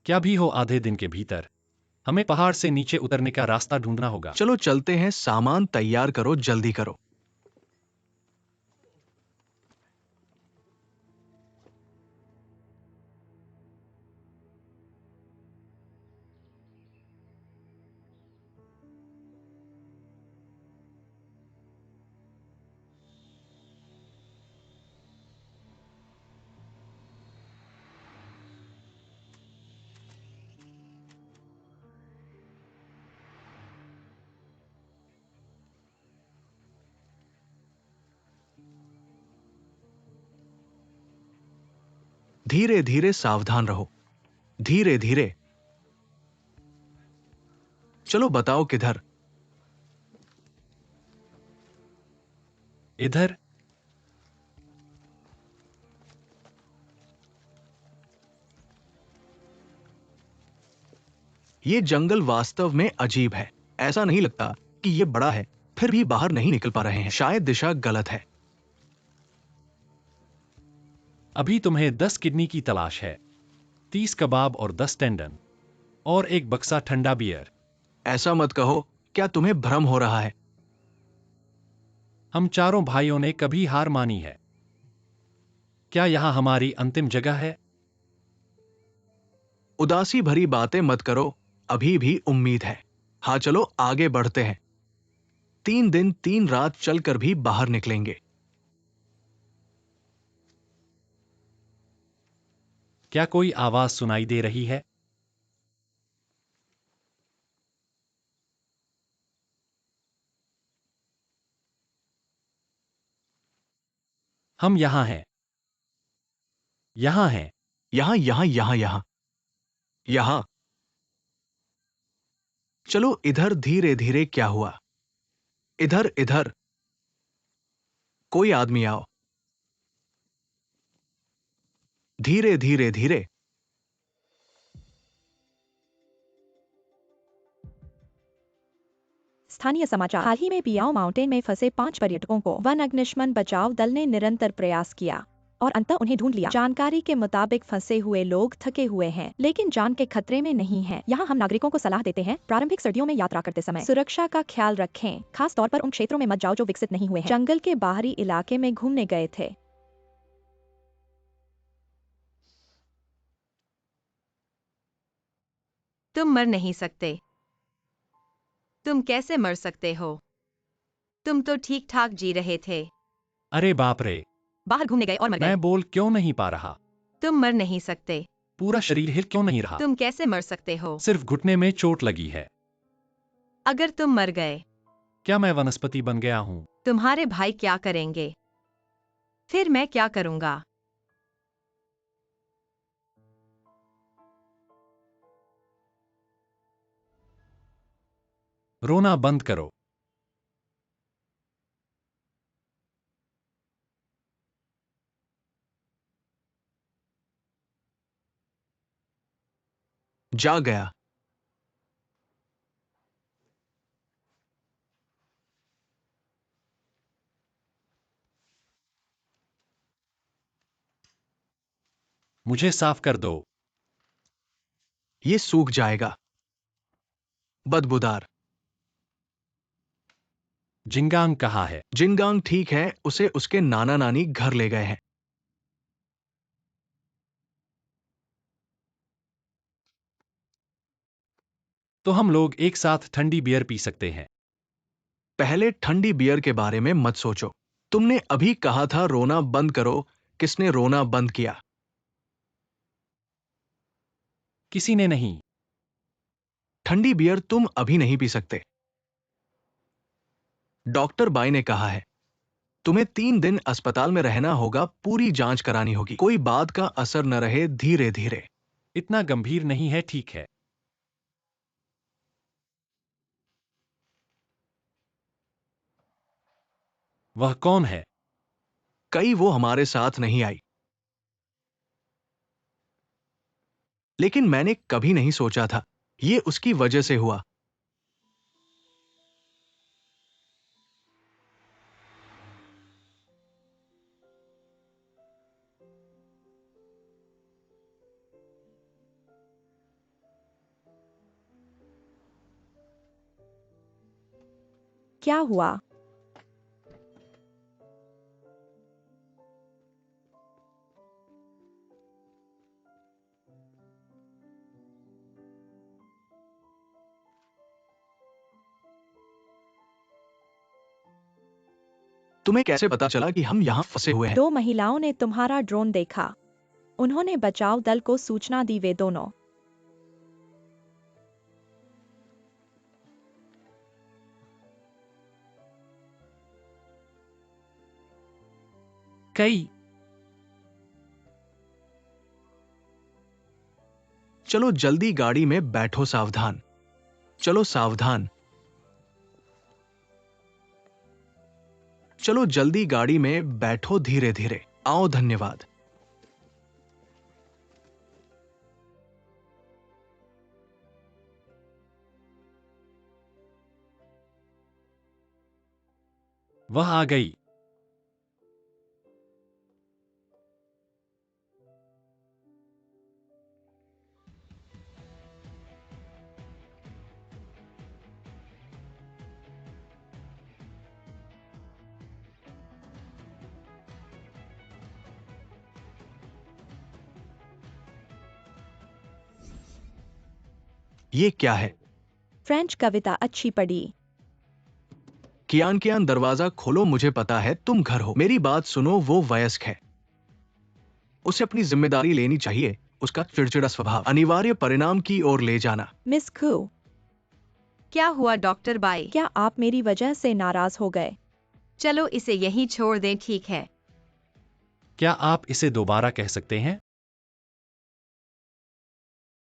क्या भी हो, आधे दिन के भीतर हमें पहाड़ से नीचे उतरने का रास्ता ढूंढना होगा। चलो चलते हैं, सामान तैयार करो, जल्दी करो। धीरे धीरे, सावधान रहो। धीरे धीरे। चलो बताओ किधर? इधर। ये जंगल वास्तव में अजीब है। ऐसा नहीं लगता कि ये बड़ा है, फिर भी बाहर नहीं निकल पा रहे हैं। शायद दिशा गलत है। अभी तुम्हें 10 किडनी की तलाश है, 30 कबाब और 10 टेंडन और एक बक्सा ठंडा बियर। ऐसा मत कहो। क्या तुम्हें भ्रम हो रहा है? हम चारों भाइयों ने कभी हार मानी है। क्या यह हमारी अंतिम जगह है? उदासी भरी बातें मत करो। अभी भी उम्मीद है। हाँ, चलो आगे बढ़ते हैं। 3 दिन 3 रात चलकर भी बाहर निकलेंगे। क्या कोई आवाज सुनाई दे रही है? हम यहां हैं। यहां हैं। यहां यहां यहां यहां यहां। चलो इधर धीरे धीरे। क्या हुआ? इधर इधर। कोई आदमी आओ। धीरे धीरे धीरे। स्थानीय समाचार। हाल ही में पियाओ माउंटेन में फंसे 5 पर्यटकों को वन अग्निशमन बचाव दल ने निरंतर प्रयास किया और अंततः उन्हें ढूंढ लिया। जानकारी के मुताबिक फंसे हुए लोग थके हुए हैं, लेकिन जान के खतरे में नहीं हैं। यहाँ हम नागरिकों को सलाह देते हैं, प्रारंभिक सर्दियों में यात्रा करते समय सुरक्षा का ख्याल रखें। खास तौर पर उन क्षेत्रों में मत जाओ जो विकसित नहीं हुए हैं। जंगल के बाहरी इलाके में घूमने गए थे। तुम मर नहीं सकते। तुम कैसे मर सकते हो? तुम तो ठीक ठाक जी रहे थे। अरे बाप रे! बाहर घूमने गए और मर गए। मैं बोल क्यों नहीं पा रहा? तुम मर नहीं सकते। पूरा शरीर हिल क्यों नहीं रहा? तुम कैसे मर सकते हो? सिर्फ घुटने में चोट लगी है। अगर तुम मर गए, क्या मैं वनस्पति बन गया हूँ? तुम्हारे भाई क्या करेंगे? फिर मैं क्या करूंगा? रोना बंद करो। जा गया। मुझे साफ कर दो। ये सूख जाएगा। बदबूदार। जिंगांग कहाँ है? जिनगांग ठीक है, उसे उसके नाना नानी घर ले गए हैं। तो हम लोग एक साथ ठंडी बियर पी सकते हैं। पहले ठंडी बियर के बारे में मत सोचो। तुमने अभी कहा था रोना बंद करो। किसने रोना बंद किया? किसी ने नहीं। ठंडी बियर तुम अभी नहीं पी सकते। डॉक्टर बाई ने कहा है तुम्हें 3 दिन अस्पताल में रहना होगा। पूरी जांच करानी होगी। कोई बात का असर न रहे। धीरे धीरे। इतना गंभीर नहीं है, ठीक है। वह कौन है? कई वो हमारे साथ नहीं आई, लेकिन मैंने कभी नहीं सोचा था ये उसकी वजह से हुआ। क्या हुआ? तुम्हें कैसे पता चला कि हम यहां फंसे हुए हैं? 2 महिलाओं ने तुम्हारा ड्रोन देखा। उन्होंने बचाव दल को सूचना दी। वे दोनों कई। चलो जल्दी गाड़ी में बैठो। सावधान। चलो सावधान। चलो जल्दी गाड़ी में बैठो। धीरे धीरे आओ। धन्यवाद। वह आ गई। ये क्या है? फ्रेंच कविता अच्छी पढ़ी। कियान दरवाजा खोलो, मुझे पता है तुम घर हो। मेरी बात सुनो, वो वयस्क है, उसे अपनी जिम्मेदारी लेनी चाहिए। उसका चिड़चिड़ा स्वभाव अनिवार्य परिणाम की ओर ले जाना। मिस खू, क्या हुआ डॉक्टर बाई? क्या आप मेरी वजह से नाराज हो गए? चलो इसे यहीं छोड़ दें, ठीक है? क्या आप इसे दोबारा कह सकते हैं?